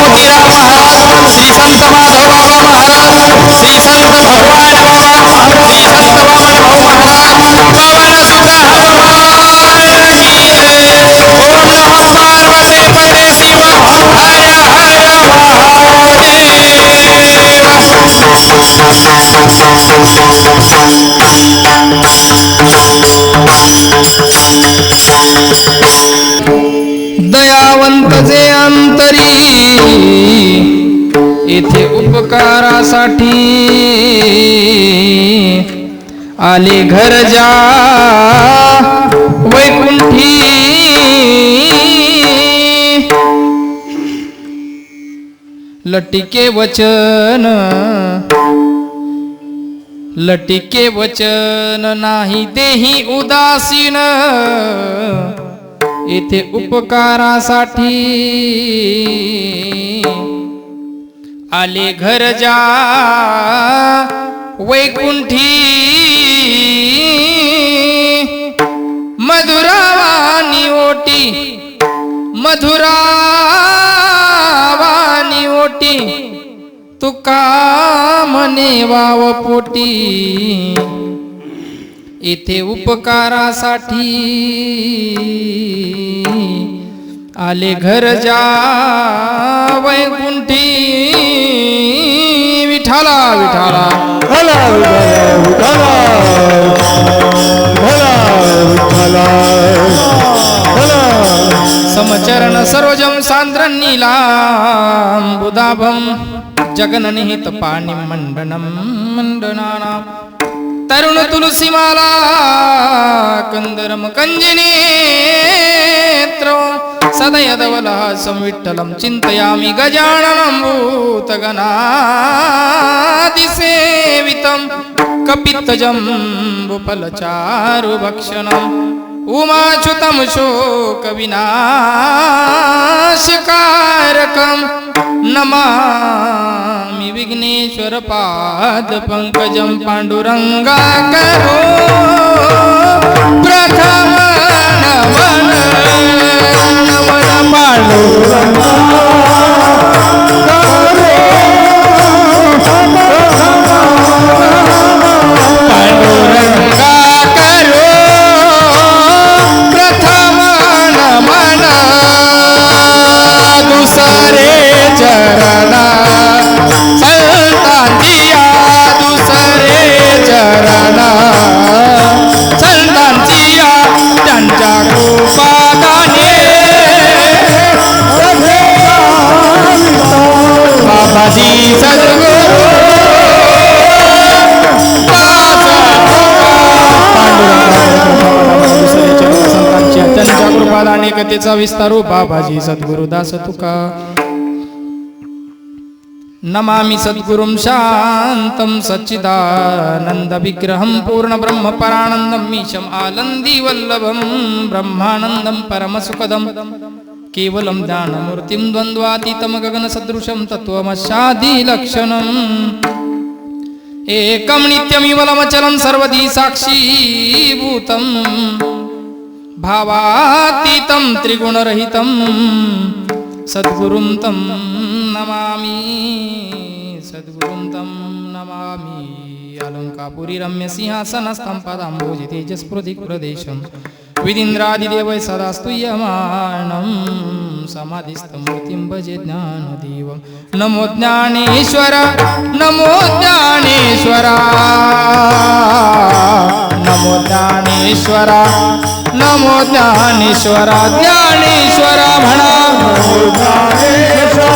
मोतीराम महाराज, श्री संत माधव बाबा महाराज, श्री संत भगवान बाबा, श्री संत वामन भाऊ महाराज, पवन सुत हनुमान की जय। ओम नमः पार्वती पते शिव हर हर दयावंत जे अंतरी येथे उपकारासाठी आले घर जा वैकुंठी लटिके वचन नाही देही उदासीन येथे उपकारासाठी आले घर जा वैकुंठी मधुरावानी ओटी तुका म्हणे वाव पोटी इथे उपकारासाठी आले घर जा वैकुंठी विठाला विठाला भला विठाला भला विठाला भला समचरण सरोजम सांद्रं नीलां बुधाभं जगननिहित पाणिं मंडनं मंडनानां तरुण तुलसीमाला कंदरम कंजनेत्र सदयदवलः संविठ्ठलं चिन्तयामि गजाननं भूतगणादिसेवितं कपित्थजम्बुफलचारुभक्षणम् उमाच्युतं शोकविनाशकारकं नमामि विघ्नेश्वर पादपङ्कजं पाण्डुरङ्गाकरो प्रथम नमन नमन पाण्डुरङ्गा अनेकतेचा विस्तारू बाबाजी सद्गुरुदास तुका नमामि सद्गुरुं शान्तं सच्चिदानन्द विग्रहं पूर्ण ब्रह्म परानन्दं मीशम् आनन्दी वल्लभं ब्रह्मानन्दं परमसुखदं केवलं ज्ञानमूर्तिं द्वन्द्वातीतं गगनसदृशं तत्त्वमस्यादिलक्षणम् एकं नित्यमिवलमचलं सर्वदी साक्षीभूतं भावातीतं त्रिगुणरहितं सद्गुरुं तं नमामि सद्गुरुं तं नमामि अलङ्कापुरी रम्य सिंहासनस्थं पदाम्बोजि तेजस्फुरदिक्प्रदेशं विदिन्द्रादिदेवै सदा स्तूयमानं समाधिस्थमूर्तिं भजे ज्ञानदेवं नमो ज्ञानेश्वर नमो ज्ञानेश्वर नमो ज्ञानेश्वर नमो ज्ञानेश्वर ज्ञानेश्वर म्हणा नमो ज्ञानेश्वर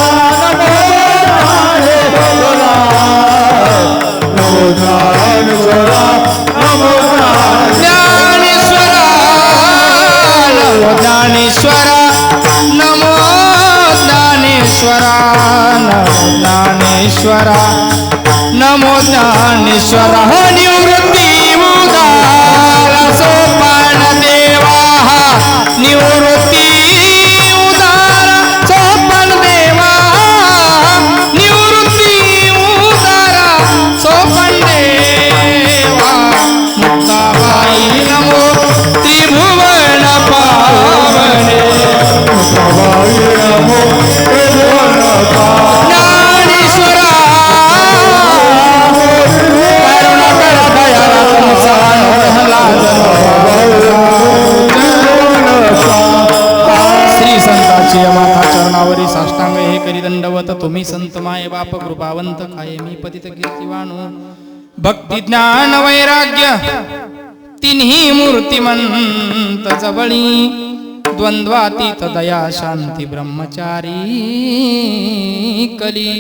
नमो ज्ञानेश्वर नमो ज्ञानेश्वर नमो ज्ञानेश्वर ज्ञानेश्वर नमो ज्ञानेश्वर निवृत्ती उदार सोपान देवा निवृत्ती उदार सोपान देवा निवृत्ती उदार सोपान देवा मुक्ताबाई नमो त्रिभुवन पावने मुक्ताबाई नमो त्रिभुवन पावने पायावरी साष्टांग हे करी दंडवत तुम्ही संत माये बाप कृपावंत काय मी पतित कीर्तिवानो भक्ती ज्ञान वैराग्य तिन्ही मूर्तिमंत जवळी द्वंद्वातीत दया शांती ब्रह्मचारी कली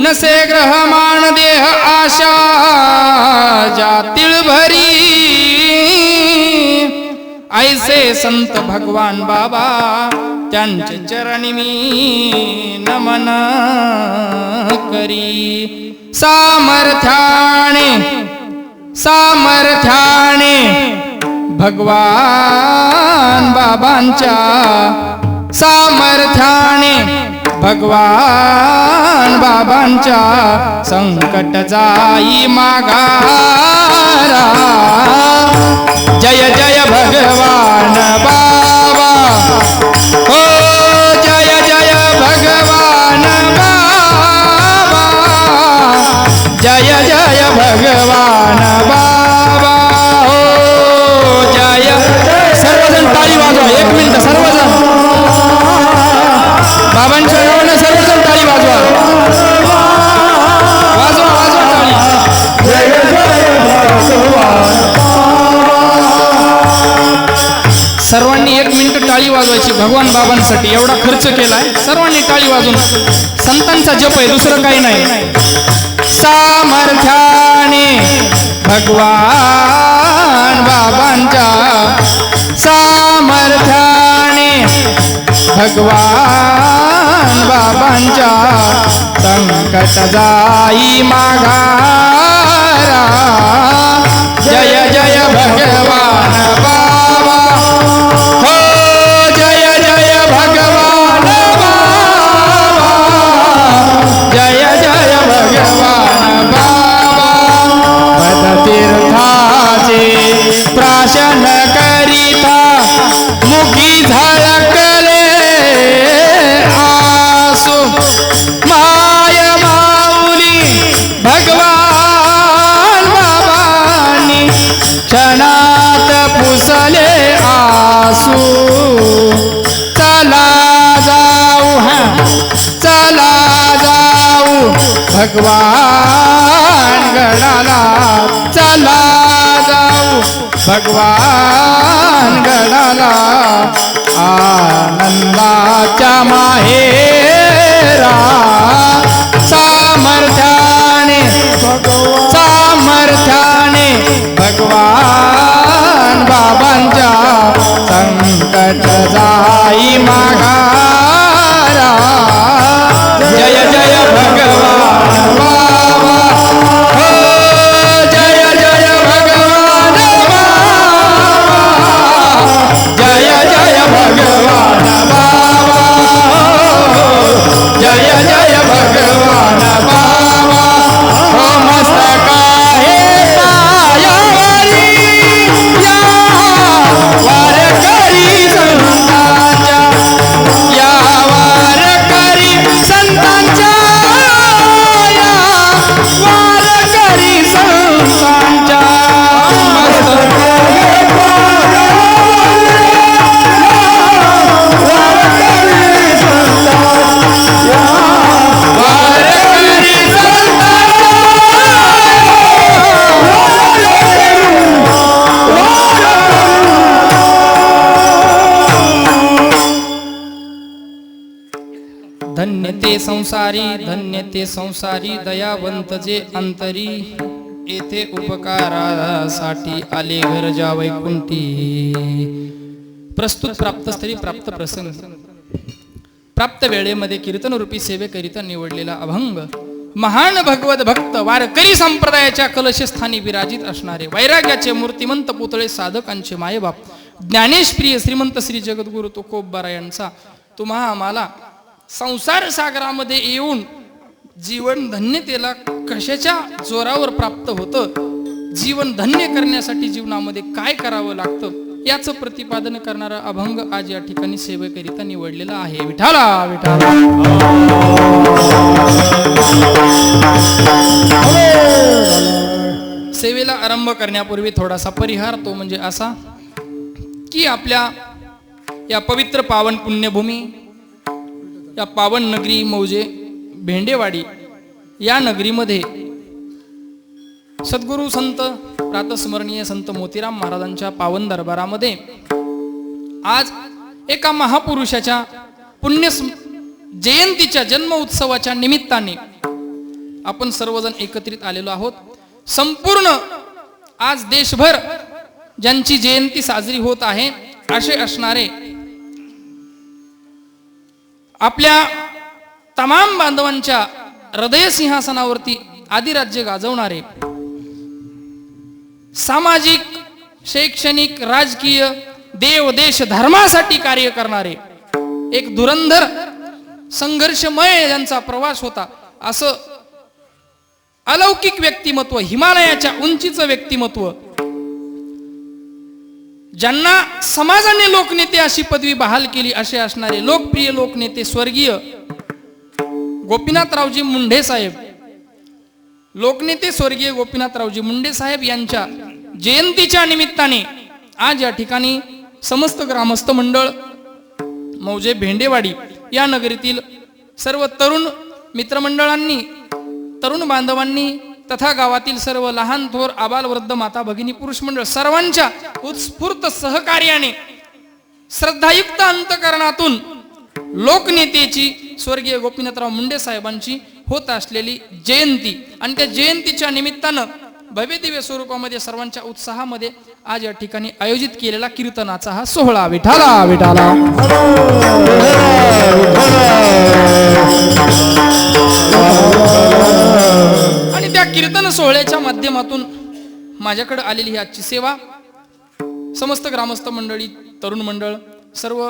नसे ग्रहमान देह आशा जातील भरी ऐसे संत भगवान बाबा त्यांचे चरणी मी नमन करी सामर्थ्याने सामर्थ्याने भगवान बाबांच्या सामर्थ्याने भगवान बाबांच्या संकट जाई माघारा जय जय भगवान बाबा हो जय जय भगवान बाबा जय जय भगवान बाबा हो जय सर्वजण टाळी वाजवा 1 मिनिट सर्वजण बाबांच्या नावाने सर्वजण टाळी वाजवा वाजवा वाजवा टाळी जय जय भगवान सर्वांनी 1 मिनिट टाळी वाजवायची भगवान बाबांसाठी एवढा खर्च केलाय सर्वांनी टाळी वाजून संतांचा जप आहे दुसरं काही नाही सामर्थ्याने भगवान बाबांच्या सामर्थ्याने भगवान बाबांच्या संकट जाई माघारा जय जय भगवान बाबा हो जय जय भगवान बाबा जय जय भगवान बाबा पदतीर्थाचे प्राशन करिता मुखी झळकले आसू माय माऊली भगवान बाबांनी क्षणात पुसले आसू चला जाऊ चला जाऊ भगवान गडाला चला जाऊ भगवान गडाला आनंदाच्या माहेरा सामर्थ्याने सामर्थ्याने भगवान बाबांच्या संकट जाई माघारा जय जय भगवान बाबा हो जय जय भगवान बाबा जय जय भगवान बाबा जय जय भगवान बाबा हो मस्तका हे पायावरी या वारकरी संतांच्या या वारकरी संतांच्या या वारकरी संतांच्या मस्तका धन्य ते संसारी दयावंत जे अंतरी येथे उपकारासाठी आले गरजा वैकुंठी प्रस्तुत प्राप्त स्थळी प्राप्त प्रसंग प्राप्त वेळेमध्ये कीर्तनरूपी सेवेकरिता निवडलेला अभंग महान भगवत भक्त वारकरी संप्रदायाच्या कलशस्थानी विराजित असणारे वैराग्याचे मूर्तिमंत पुतळे साधकांचे मायबाप ज्ञानेश प्रिय श्रीमंत श्री जगद्गुरु तुकोबरा यांचा तुम्हा आम्हाला संसार सागरामध्ये येऊन जीवन धन्यतेला कशाच्या जोरावर प्राप्त होतं जीवन धन्य करण्यासाठी जीवनामध्ये काय करावं लागतं याचं प्रतिपादन करणारा अभंग आज या ठिकाणी सेवेकरिता निवडलेला आहे विठाला विठाला सेवेला आरंभ करण्यापूर्वी थोडासा परिहार तो म्हणजे असा की आपल्या या पवित्र पावन पुण्यभूमी या पावन नगरी मौजे भेंडेवाडी या नगरीमध्ये सद्गुरू संत प्रातस्मरणीय संत मोतीराम महाराजांच्या पावन दरबारामध्ये आज एका महापुरुषाच्या पुण्य जयंतीच्या जन्म उत्सवाच्या निमित्ताने आपण सर्वजण एकत्रित आलेलो आहोत. संपूर्ण आज देशभर ज्यांची जयंती साजरी होत आहे असे असणारे आपल्या तमाम बांधवांच्या हृदय सिंहासनावरती आदिराज्य गाजवणारे, सामाजिक, शैक्षणिक, राजकीय, देव देश धर्मासाठी कार्य करणारे, एक धुरंधर संघर्षमय ज्यांचा प्रवास होता, असं अलौकिक व्यक्तिमत्व, हिमालयाच्या उंचीचं व्यक्तिमत्व, ज्यांना समाजाने लोकनेते अशी पदवी बहाल केली असे असणारे लोकप्रिय लोकनेते स्वर्गीय गोपीनाथरावजी मुंढे साहेब, लोकनेते स्वर्गीय गोपीनाथरावजी मुंढे साहेब यांच्या जयंतीच्या निमित्ताने आज या ठिकाणी समस्त ग्रामस्थ मंडळ मौजे भेंडेवाडी या नगरीतील सर्व तरुण मित्रमंडळांनी, तरुण बांधवांनी तथा गावातील सर्व लहान थोर आबाल वृद्ध माता भगिनी पुरुष मंडळ सर्वांच्या उत्स्फूर्त सहकार्याने श्रद्धायुक्त अंतकरणातून लोकनेतेची स्वर्गीय गोपीनाथराव मुंढे साहेबांची होत असलेली जयंती आणि त्या जयंतीच्या निमित्तानं भव्य दिव्य स्वरूपामध्ये सर्वांच्या उत्साहामध्ये आज या ठिकाणी आयोजित केलेला कीर्तनाचा हा सोहळा. विठाला विठाला आणि त्या कीर्तन सोहळ्याच्या माध्यमातून माझ्याकडे आलेली ही आजची सेवा समस्त ग्रामस्थ मंडळी, तरुण मंडळ, सर्व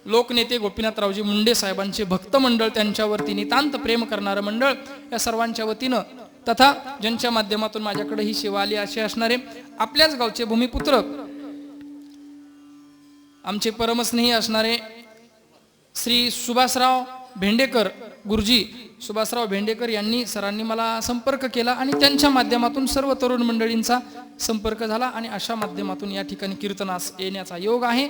लोकनेते गोपीनाथरावजी मुंढे साहेबांचे भक्त मंडळ, त्यांच्यावरती नितांत प्रेम करणारं मंडळ, या सर्वांच्या वतीनं तथा ज्यांच्या माध्यमातून माझ्याकडे ही सेवा आली असे असणारे आपल्याच गावचे भूमिपुत्र, आमचे परमस्नेही असणारे श्री सुभाषराव भेंडेकर गुरुजी, सुभाषराव भेंडेकर यांनी सरांनी मला संपर्क केला आणि त्यांच्या माध्यमातून सर्व तरुण मंडळींचा संपर्क झाला आणि अशा माध्यमातून या ठिकाणी कीर्तनास येण्याचा योग आहे.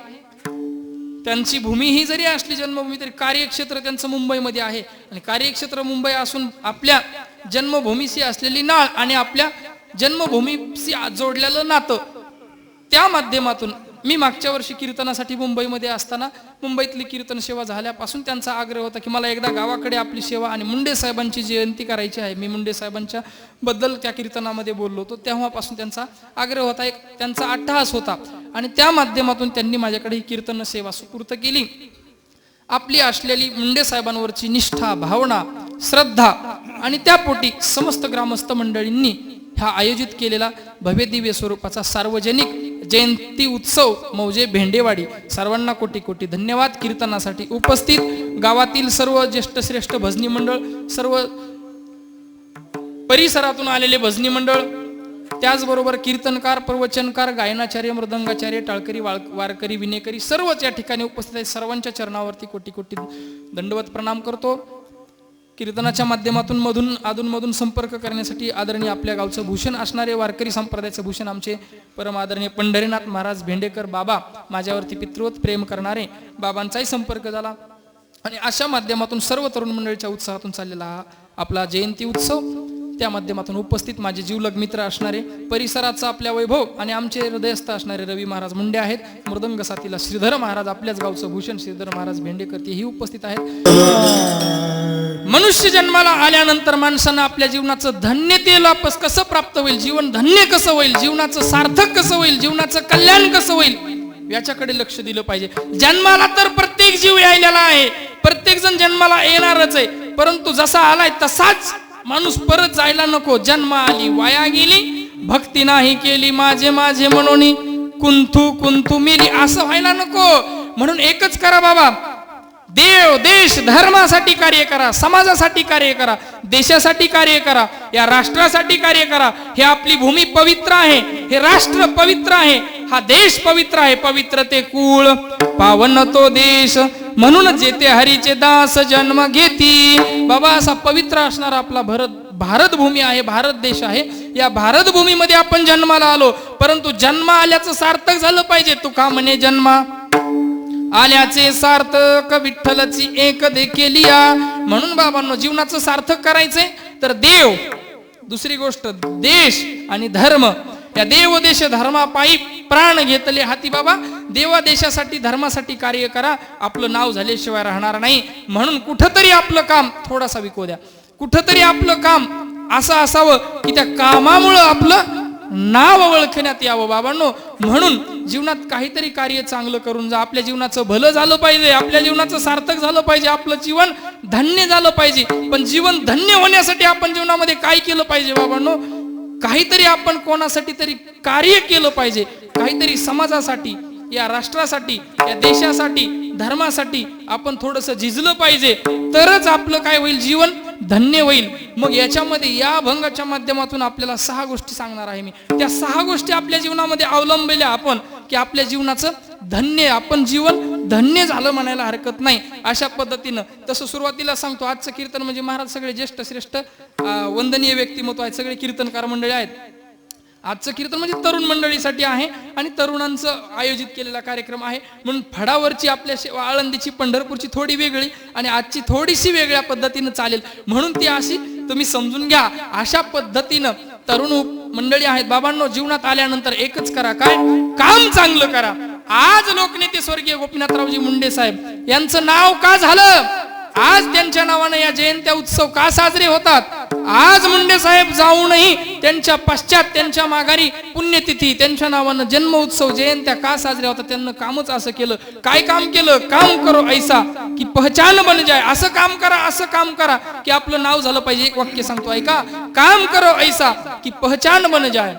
त्यांची भूमी ही जरी असली जन्मभूमी तरी कार्यक्षेत्र त्यांचं मुंबईमध्ये आहे आणि कार्यक्षेत्र मुंबई असून आपल्या जन्मभूमीशी असलेली नाळ आणि आपल्या जन्मभूमीशी जोडलेलं नातं, त्या माध्यमातून मी मागच्या वर्षी कीर्तनासाठी मुंबईमध्ये असताना मुंबईतली कीर्तन सेवा झाल्यापासून त्यांचा आग्रह होता की मला एकदा गावाकडे आपली सेवा आणि मुंडे साहेबांची जयंती करायची आहे. मी मुंडे साहेबांच्या बद्दल त्या कीर्तनामध्ये बोललो होतो, तेव्हापासून त्यांचा आग्रह होता, एक त्यांचा अट्टहास होता आणि त्या माध्यमातून त्यांनी माझ्याकडे ही कीर्तन सेवा सुपूर्त केली. आपली असलेली मुंडे साहेबांवरची निष्ठा, भावना, श्रद्धा आणि त्यापोटी समस्त ग्रामस्थ मंडळींनी हा आयोजित केलेला भव्य दिव्य स्वरूपाचा सार्वजनिक जयंती उत्सव मौजे भेंडेवाडी, सर्वांना कोटी कोटी धन्यवाद. कीर्तनासाठी उपस्थित गावातील सर्व ज्येष्ठ श्रेष्ठ भजनी मंडळ, सर्व परिसरातून आलेले भजनी मंडळ, त्याचबरोबर कीर्तनकार, प्रवचनकार, गायनाचार्य, मृदंगाचार्य, टाळकरी, वारकरी, विनेकरी सर्वच या ठिकाणी उपस्थित आहेत. सर्वांच्या चरणावरती कोटी कोटी दंडवत प्रणाम करतो. कीर्तनाच्या माध्यमातून अधूनमधून संपर्क करण्यासाठी आदरणीय आपल्या गावचं भूषण असणारे वारकरी संप्रदायाचे भूषण आमचे परम आदरणीय पंढरीनाथ महाराज भेंडेकर बाबा, माझ्यावरती पितृवत प्रेम करणारे बाबांचाही संपर्क झाला आणि अशा माध्यमातून सर्व तरुण मंडळीच्या उत्साहातून चाललेला हा आपला जयंती उत्सव, त्या माध्यमातून उपस्थित माझे जीवलग मित्र असणारे, परिसराचा आपल्या वैभव आणि आमचे हृदयस्थ असणारे रवी महाराज मुंडे आहेत. मृदंग साथीला श्रीधर महाराज, आपल्याच गावचं भूषण श्रीधर महाराज भेंडेकर तेही उपस्थित आहेत. मनुष्य जन्माला आल्यानंतर माणसानं आपल्या जीवनाचं धन्यतेला कसं प्राप्त होईल, जीवन धन्य कसं होईल, जीवनाचं सार्थक कसं होईल, जीवनाचं कल्याण कसं होईल, याच्याकडे लक्ष दिलं पाहिजे. जन्माला तर प्रत्येक जीव यायलेला आहे, प्रत्येक जण जन्माला येणारच आहे, परंतु जसा आलाय तसाच माणूस परत जायला नको. जन्म आली वाया गेली, भक्ती नाही केली माझे माझे म्हणून कुंथू कुंथू मेली, असं व्हायला नको. म्हणून एकच करा बाबा, देव देश धर्मासाठी कार्य करा, समाजासाठी कार्य करा, देशासाठी कार्य करा, या राष्ट्रासाठी कार्य करा. हे आपली भूमी पवित्र आहे, हे राष्ट्र पवित्र आहे, हा देश पवित्र आहे. पवित्र ते कुळ, पावन तो देश, म्हणून जेते हरीचे दास जन्म घेती. बाबा असा पवित्र असणारा आपला भारत भूमी आहे, भारत देश आहे. या भारत भूमीमध्ये आपण जन्माला आलो, परंतु जन्म आल्याचं सार्थक झालं पाहिजे. तुका म्हणे जन्मा आल्याचे सार्थक विठ्ठलची एक देखिलिया. म्हणून बाबांनो जीवनाचं सार्थक करायचंय तर देव, दुसरी गोष्ट देश आणि धर्म, या देव देश धर्मापायी प्राण घेतले हाती. बाबा देवा देशासाठी धर्मासाठी कार्य करा, आपलं नाव झाल्याशिवाय राहणार नाही. म्हणून कुठंतरी आपलं काम थोडासा विकू द्या, कुठंतरी आपलं काम असं असावं की त्या कामामुळं आपलं नाव ओळखण्यात यावं बाबांनो. म्हणून जीवनात काहीतरी कार्य चांगलं करून जा. आपल्या जीवनाचं भलं झालं पाहिजे, आपल्या जीवनाचं सार्थक झालं पाहिजे, आपलं जीवन धन्य झालं पाहिजे. पण जीवन धन्य होण्यासाठी आपण जीवनामध्ये काय केलं पाहिजे बाबांनो? काहीतरी आपण कोणासाठी तरी कार्य केलं पाहिजे, काहीतरी समाजासाठी, या राष्ट्रासाठी, या देशासाठी, धर्मासाठी आपण थोडंसं झिजलं पाहिजे. तरच आपलं काय होईल, जीवन धन्य होईल. मग याच्यामध्ये या अभंगाच्या माध्यमातून आपल्याला 6 गोष्टी सांगणार आहे मी. त्या 6 गोष्टी आपल्या जीवनामध्ये अवलंबल्या आपण की आपल्या जीवनाचं धन्य, आपण जीवन धन्य झालं म्हणायला हरकत नाही. अशा पद्धतीनं तसं सुरुवातीला सांगतो, आजचं कीर्तन म्हणजे महाराज सगळे ज्येष्ठ श्रेष्ठ वंदनीय व्यक्तिमत्व आहेत, सगळे कीर्तनकार मंडळी आहेत. आजचं कीर्तन म्हणजे तरुण मंडळीसाठी आहे आणि तरुणांचं आयोजित केलेला कार्यक्रम आहे. म्हणून फडावरची आपल्या आळंदीची, पंढरपूरची थोडी वेगळी आणि आजची थोडीशी वेगळ्या पद्धतीनं चालेल. म्हणून ती अशी तुम्ही समजून घ्या. अशा पद्धतीनं तरुण मंडळी आहेत बाबांनो. जीवनात आल्यानंतर एकच करा, काय? काम चांगलं करा. आज लोकनेते स्वर्गीय गोपीनाथरावजी मुंडे साहेब यांचं नाव का झालं? आज त्यांच्या नावाने या जयंत्या उत्सव का साजरे होतात? आज मुंडे साहेब जाऊनही त्यांच्या पश्चात, त्यांच्या माघारी पुण्यतिथी, त्यांच्या नावानं जन्म उत्सव, जयंत्या का साजऱ्या होतात? त्यांनी कामच असं केलं. काय काम केलं? काम करो ऐसा की पहचान बन जाय. असं काम करा, असं काम करा की आपलं नाव झालं पाहिजे. एक वाक्य सांगतो ऐका, काम करो ऐसा की पहचान बन जाय,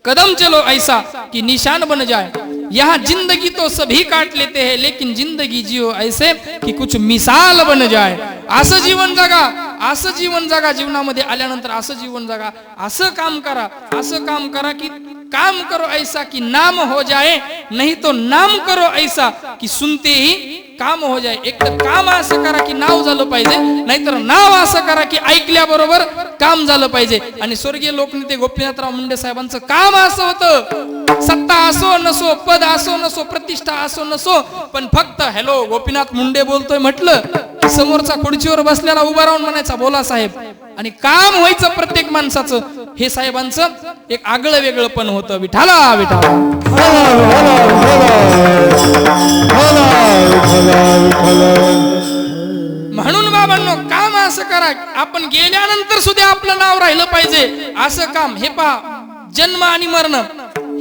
कदम चलो ऐसा कि निशान बन जाए. यहाँ जिंदगी तो सभी काट लेते हैं, लेकिन जिंदगी जियो ऐसे कि कुछ मिसाल बन जाए. असं जीवन जगा, असं जीवन जगा. जीवनामध्ये आल्यानंतर असं जीवन जगा, असं काम करा, असं काम करा की काम करो ऐसा कि नाम हो जाए, नहीं तो नाम करो ऐसा कि सुनते ही काम हो जाए. एक तर काम असं करा की नाव झालं पाहिजे, नाहीतर नाव असं करा की ऐकल्याबरोबर काम झालं पाहिजे. आणि स्वर्गीय लोकनेते गोपीनाथराव मुंडे साहेबांचं काम असं होतं, सत्ता असो नसो, पद असो नसो, प्रतिष्ठा असो नसो, पण फक्त हॅलो गोपीनाथ मुंडे बोलतोय म्हटलं समोरचा खुर्चीवर बसलेला उभा राहून म्हणायचा बोला साहेब. आणि काम व्हायचं प्रत्येक माणसाचं. हे साहेबांचं एक आगळं वेगळं पण होतं. विठाला विठाला. म्हणून बाबांनो काम असं करा, आपण गेल्यानंतर सुद्धा आपलं नाव राहिलं पाहिजे असं काम. हे पहा, जन्म आणि मरण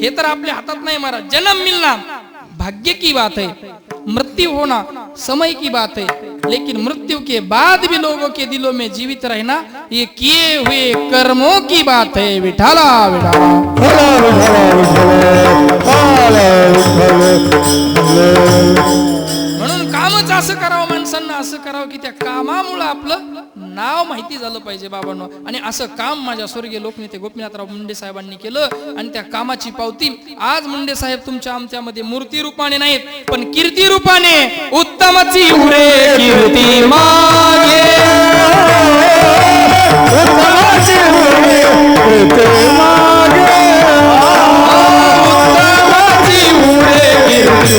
हे तर आपल्या हातात नाही महाराज. जन्म मिलना भाग्य की बात है, मृत्यु होना समय की बात है, लेकिन मृत्यु के बाद भी लोगों के दिलों में जीवित रहना ये किए हुए कर्मों की बात है. विठाला विठाला. म्हणून कामच असं करावं माणसांना, असं करावं की त्या कामामुळे आपलं नाव माहिती झालं पाहिजे बाबांनो. आणि असं काम माझ्या स्वर्गीय लोकनेते गोपीनाथराव मुंडे साहेबांनी केलं. आणि त्या कामाची पावती आज मुंडे साहेब तुमच्या आमच्यामध्ये मूर्ती रूपाने नाहीत, पण कीर्ती रूपाने. उत्तमची उरे कीर्ती मागे, उत्तमची उरे कीर्ती मागे, उत्तमची उरे कीर्ती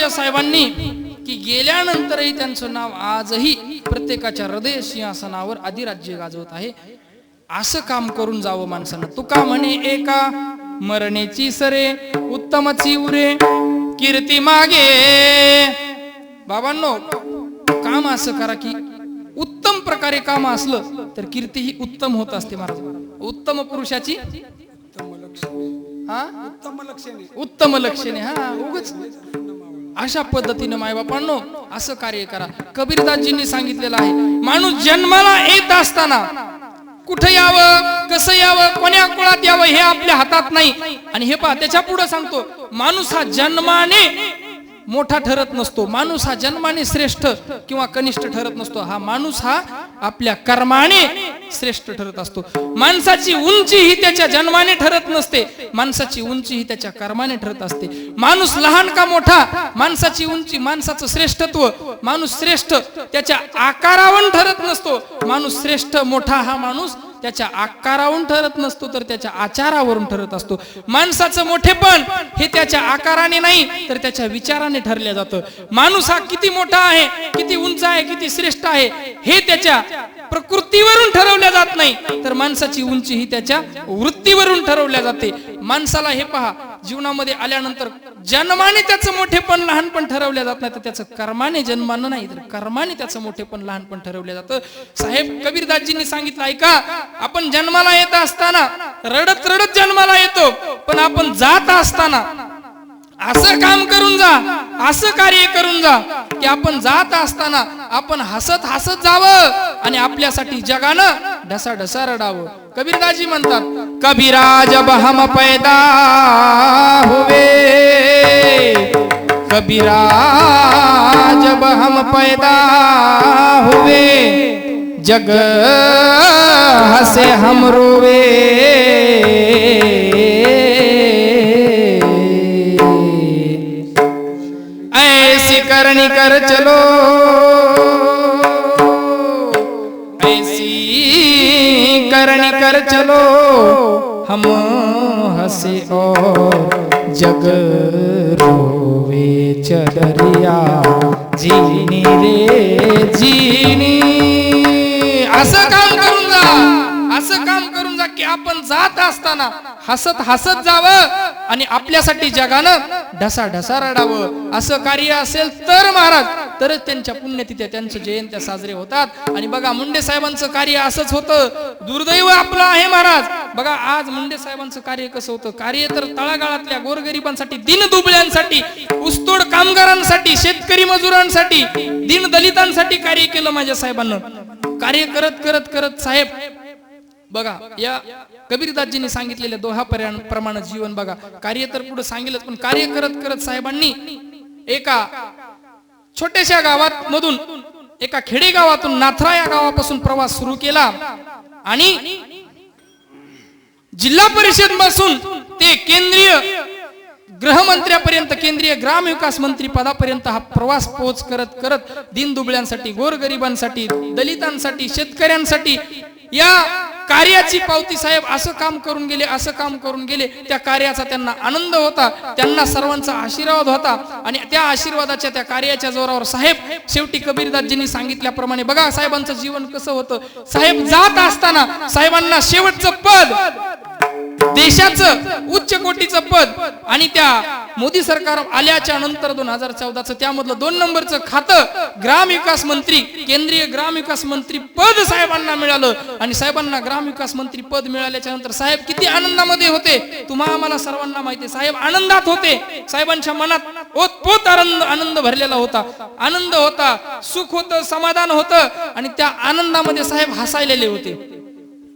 साहेबांनी की गेल्यानंतरही त्यांचं नाव आजही प्रत्येकाच्या हृदय सिंहासनावर अधिराज्य गाजवत आहे. असं काम करून जावं माणसानं. तुका म्हणे एका मरणेची सरे, उत्तमची उरे कीर्ती मागे. बाबांनो काम असं करा की उत्तम प्रकारे काम असलं तर कीर्ती ही उत्तम होत असते महाराज. उत्तम पुरुषाची हा उत्तम लक्षणे. उत्तम लक्षणे. हा उगच अशा पद्धतीने मायबापांनो असं कार्य करा. कबीरदासजींनी सांगितलेलं आहे, माणूस जन्माला येत असताना कुठं यावं, कसं यावं, कोण्या कुळात यावं हे आपल्या हातात नाही. आणि हे पहा, त्याच्या पुढे सांगतो, माणूस हा जन्माने मोठा ठरत नसतो, माणूस हा जन्माने श्रेष्ठ किंवा कनिष्ठ ठरत नसतो. हा माणूस हा आपल्या कर्माने श्रेष्ठ ठरत असतो. माणसाची उंची ही त्याच्या जन्माने ठरत नसते, माणसाची उंची ही त्याच्या कर्माने ठरत असते. माणूस लहान का मोठा, माणसाची उंची, माणसाचं श्रेष्ठत्व, माणूस श्रेष्ठ त्याच्या आकारावरून ठरत नसतो. माणूस श्रेष्ठ मोठा हा माणूस त्याच्या आकारावरून ठरत नसतो, तर त्याच्या आचारावरून ठरत असतो. माणसाचं मोठेपण हे त्याच्या आकाराने नाही, तर त्याच्या विचाराने ठरलं जातं. माणूस हा किती मोठा आहे, किती उंच आहे, किती श्रेष्ठ आहे हे त्याच्या प्रकृतीवरून ठरवल्या जात नाही, तर माणसाची उंची ही त्याच्या वृत्तीवरून ठरवल्या जाते. माणसाला हे पहा, जीवनामध्ये आल्यानंतर जन्माने त्याचं मोठेपण लहानपण ठरवलं जात नाही, तर त्याचं कर्माने, जन्मानं नाही तर कर्माने त्याचं मोठेपण लहानपण ठरवलं जातं. साहेब कबीरदासजींनी सांगितलं, ऐका, आपण जन्माला येत असताना रडत रडत जन्माला येतो, पण आपण जात असताना असं काम करून जा, असं कार्य करून जा की आपण जात असताना आपण हसत हसत जावं आणि आपल्यासाठी जगानं ढसा ढसा रडावं. कबीरदासजी म्हणतात, कबीरा जब हम पैदा हुए, कबीरा जब हम पैदा हुए, जग हंसे हम रोवे, ऐसी करनी कर चलो, ऐसी करनी कर चलो, हम हंसे और जग रोवे, चदरिया जीनी रे जीनी. असं काम करून जा, असं काम करून जा की आपण जात असताना हसत हसत जावं आणि आपल्यासाठी जगानं ढसा ढसा रडावं. असं कार्य असेल तर महाराज, तरच त्यांच्या पुण्यतिथ्या, त्यांच्या जयंत्या साजरे होतात. आणि बघा, मुंडे साहेबांचं कार्य असंच होतं. दुर्दैव आपलं आहे महाराज. बघा आज मुंडे साहेबांचं कार्य कसं होतं, कार्य तर तळागाळातल्या गोरगरिबांसाठी, दीनदुबळ्यांसाठी, ऊसतोड कामगारांसाठी, शेतकरी मजुरांसाठी, दीन दलितांसाठी कार्य केलं माझ्या साहेबांना. कार्य करत करत करत साहेब बघा, या कबीरदासजींनी सांगितलेल्या दोहाप्रमाणे जीवन बघा. कार्य तर पुढे सांगेलच, पण कार्य करत करत साहेबांनी एका छोट्याशा गावात मधून, एका खेडेगावातून, नाथरा या गावापासून प्रवास सुरू केला आणि जिल्हा परिषद पासून ते केंद्रीय गृहमंत्र्यापर्यंत, केंद्रीय ग्रामविकास मंत्री पदापर्यंत हा प्रवास पोहोच करत करत दीनदुबळ्यांसाठी, गोरगरिबांसाठी, दलितांसाठी, शेतकऱ्यांसाठी या कार्याची पावती साहेब असं काम करून गेले, असं काम करून गेले. त्या कार्याचा त्यांना आनंद होता, त्यांना सर्वांचा आशीर्वाद होता आणि त्या आशीर्वादाच्या, त्या कार्याच्या जोरावर साहेब शेवटी कबीरदासजींनी सांगितल्याप्रमाणे बघा साहेबांचं जीवन कसं होतं. साहेब जात असताना साहेबांना शेवटचं पद, देशाचं उच्च कोटीचं पद आणि त्या मोदी सरकार आल्याच्या नंतर 2014चं त्यामधलं 2 नंबरचं खातं ग्रामविकास मंत्री, केंद्रीय ग्रामविकास मंत्री पद साहेबांना मिळालं. आणि साहेबांना ग्रामविकास मंत्री पद मिळाल्याच्या नंतर साहेब किती आनंदामध्ये होते, तुम्हा आम्हाला सर्वांना माहिती आहे. साहेब आनंदात होते, साहेबांच्या मनात ओतपोत आनंद भरलेला होता, आनंद होता, सुख होतं, समाधान होतं आणि त्या आनंदामध्ये साहेब हसायलेले होते.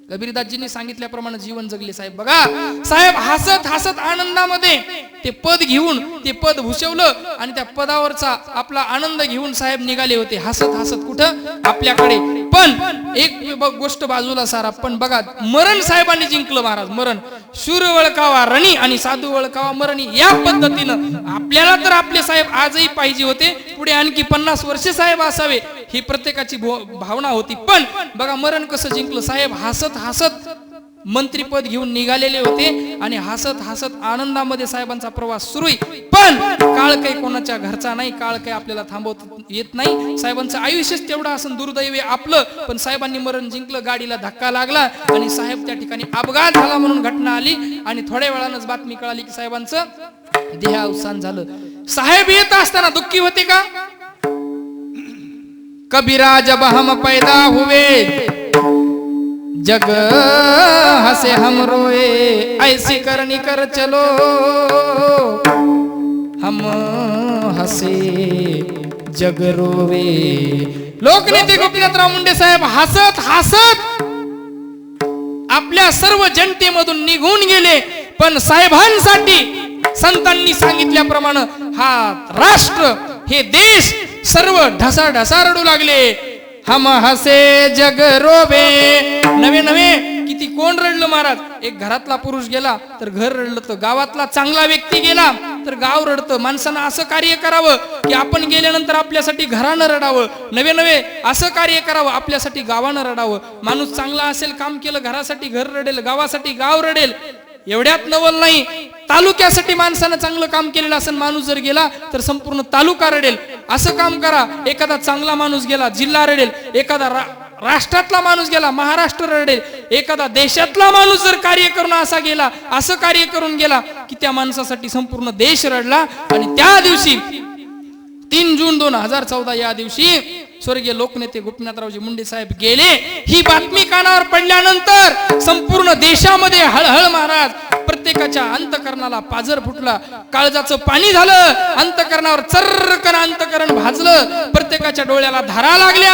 कबीरदासजींनी सांगितल्याप्रमाणे जीवन जगले साहेब. बघा साहेब हसत हसत आनंदामध्ये ते पद घेऊन, ते पद भूषवलं आणि त्या पदावरचा आपला आनंद घेऊन साहेब निघाले होते हसत हसत. कुठं? आपल्याकडे. पण एक गोष्ट बाजूला सारा, पण बघा मरण साहेबांनी जिंकलं महाराज. मरण, शूर वळकावा रणी आणि साधू वळकावा मरणी, या पद्धतीनं आपल्याला तर आपले साहेब आजही पाहिजे होते, पुढे आणखी 50 वर्ष साहेब असावे ही प्रत्येकाची भावना होती. पण बघा मरण कसं जिंकलं साहेब. हसत हसत मंत्रीपद घेऊन निघालेले होते आणि हसत हसत आनंदामध्ये साहेबांचा प्रवास सुरू आहे. पण काळ काही कोणाच्या घरचा नाही, काळ काही आपल्याला थांबवता येत नाही. साहेबांचं आयुष्यच तेवढं असं दुर्दैवी आपलं. पण साहेबांनी मरण जिंकलं, गाडीला धक्का लागला आणि साहेब त्या ठिकाणी अपघात झाला म्हणून घटना आली आणि थोड्या वेळानंच बातमी कळाली की साहेबांचं देहावसान झालं. साहेब येत असताना दुःखी होते का? कबीरा जब हम पैदा हुए, जग हसे हम रोए ऐसी करनी कर चलो हम हसे जग रोवे. लोकनेते गोपीनाथराव मुंडे साहेब हसत हसत आपल्या सर्व जनतेमधून निघून गेले. पण साहेबांसाठी संतांनी सांगितल्याप्रमाणे हा राष्ट्र हे देश सर्व ढसा रडू लागले. हम हसे जग रोवे. नवे नवे किती कोण रडलं महाराज. एक घरातला पुरुष गेला तर घर रडलं, तर गावातला चांगला व्यक्ती गेला तर गाव रडतं. माणसानं असं कार्य करावं की आपण गेल्यानंतर आपल्यासाठी घरानं रडावं. नवे नवे असं कार्य करावं आपल्यासाठी गावानं रडावं. माणूस चांगला असेल, काम केलं, घरासाठी घर रडेल, गावासाठी गाव रडेल. एवढ्यात नवल नाही, तालुक्यासाठी माणसानं चांगलं काम केलेलं असेल, माणूस जर गेला तर संपूर्ण तालुका रडेल. असं काम करा. एखादा चांगला माणूस गेला जिल्हा रडेल, एखादा राष्ट्रातला माणूस गेला महाराष्ट्र रडेल, एखादा देशातला माणूस जर कार्य करून असा गेला, असं कार्य करून गेला की त्या माणसासाठी संपूर्ण देश रडला. आणि त्या दिवशी 3 जून 2014 या दिवशी स्वर्गीय लोकनेते गोपीनाथरावजी मुंडे साहेब गेले. ही बातमी कानावर पडल्यानंतर संपूर्ण देशामध्ये हळहळ महाराज. प्रत्येकाच्या अंतकरणाला पाझर फुटला, काळजाचं पाणी झालं, अंतकरणावर चर्रकन अंतकरण भाजलं. प्रत्येकाच्या डोळ्याला धारा लागल्या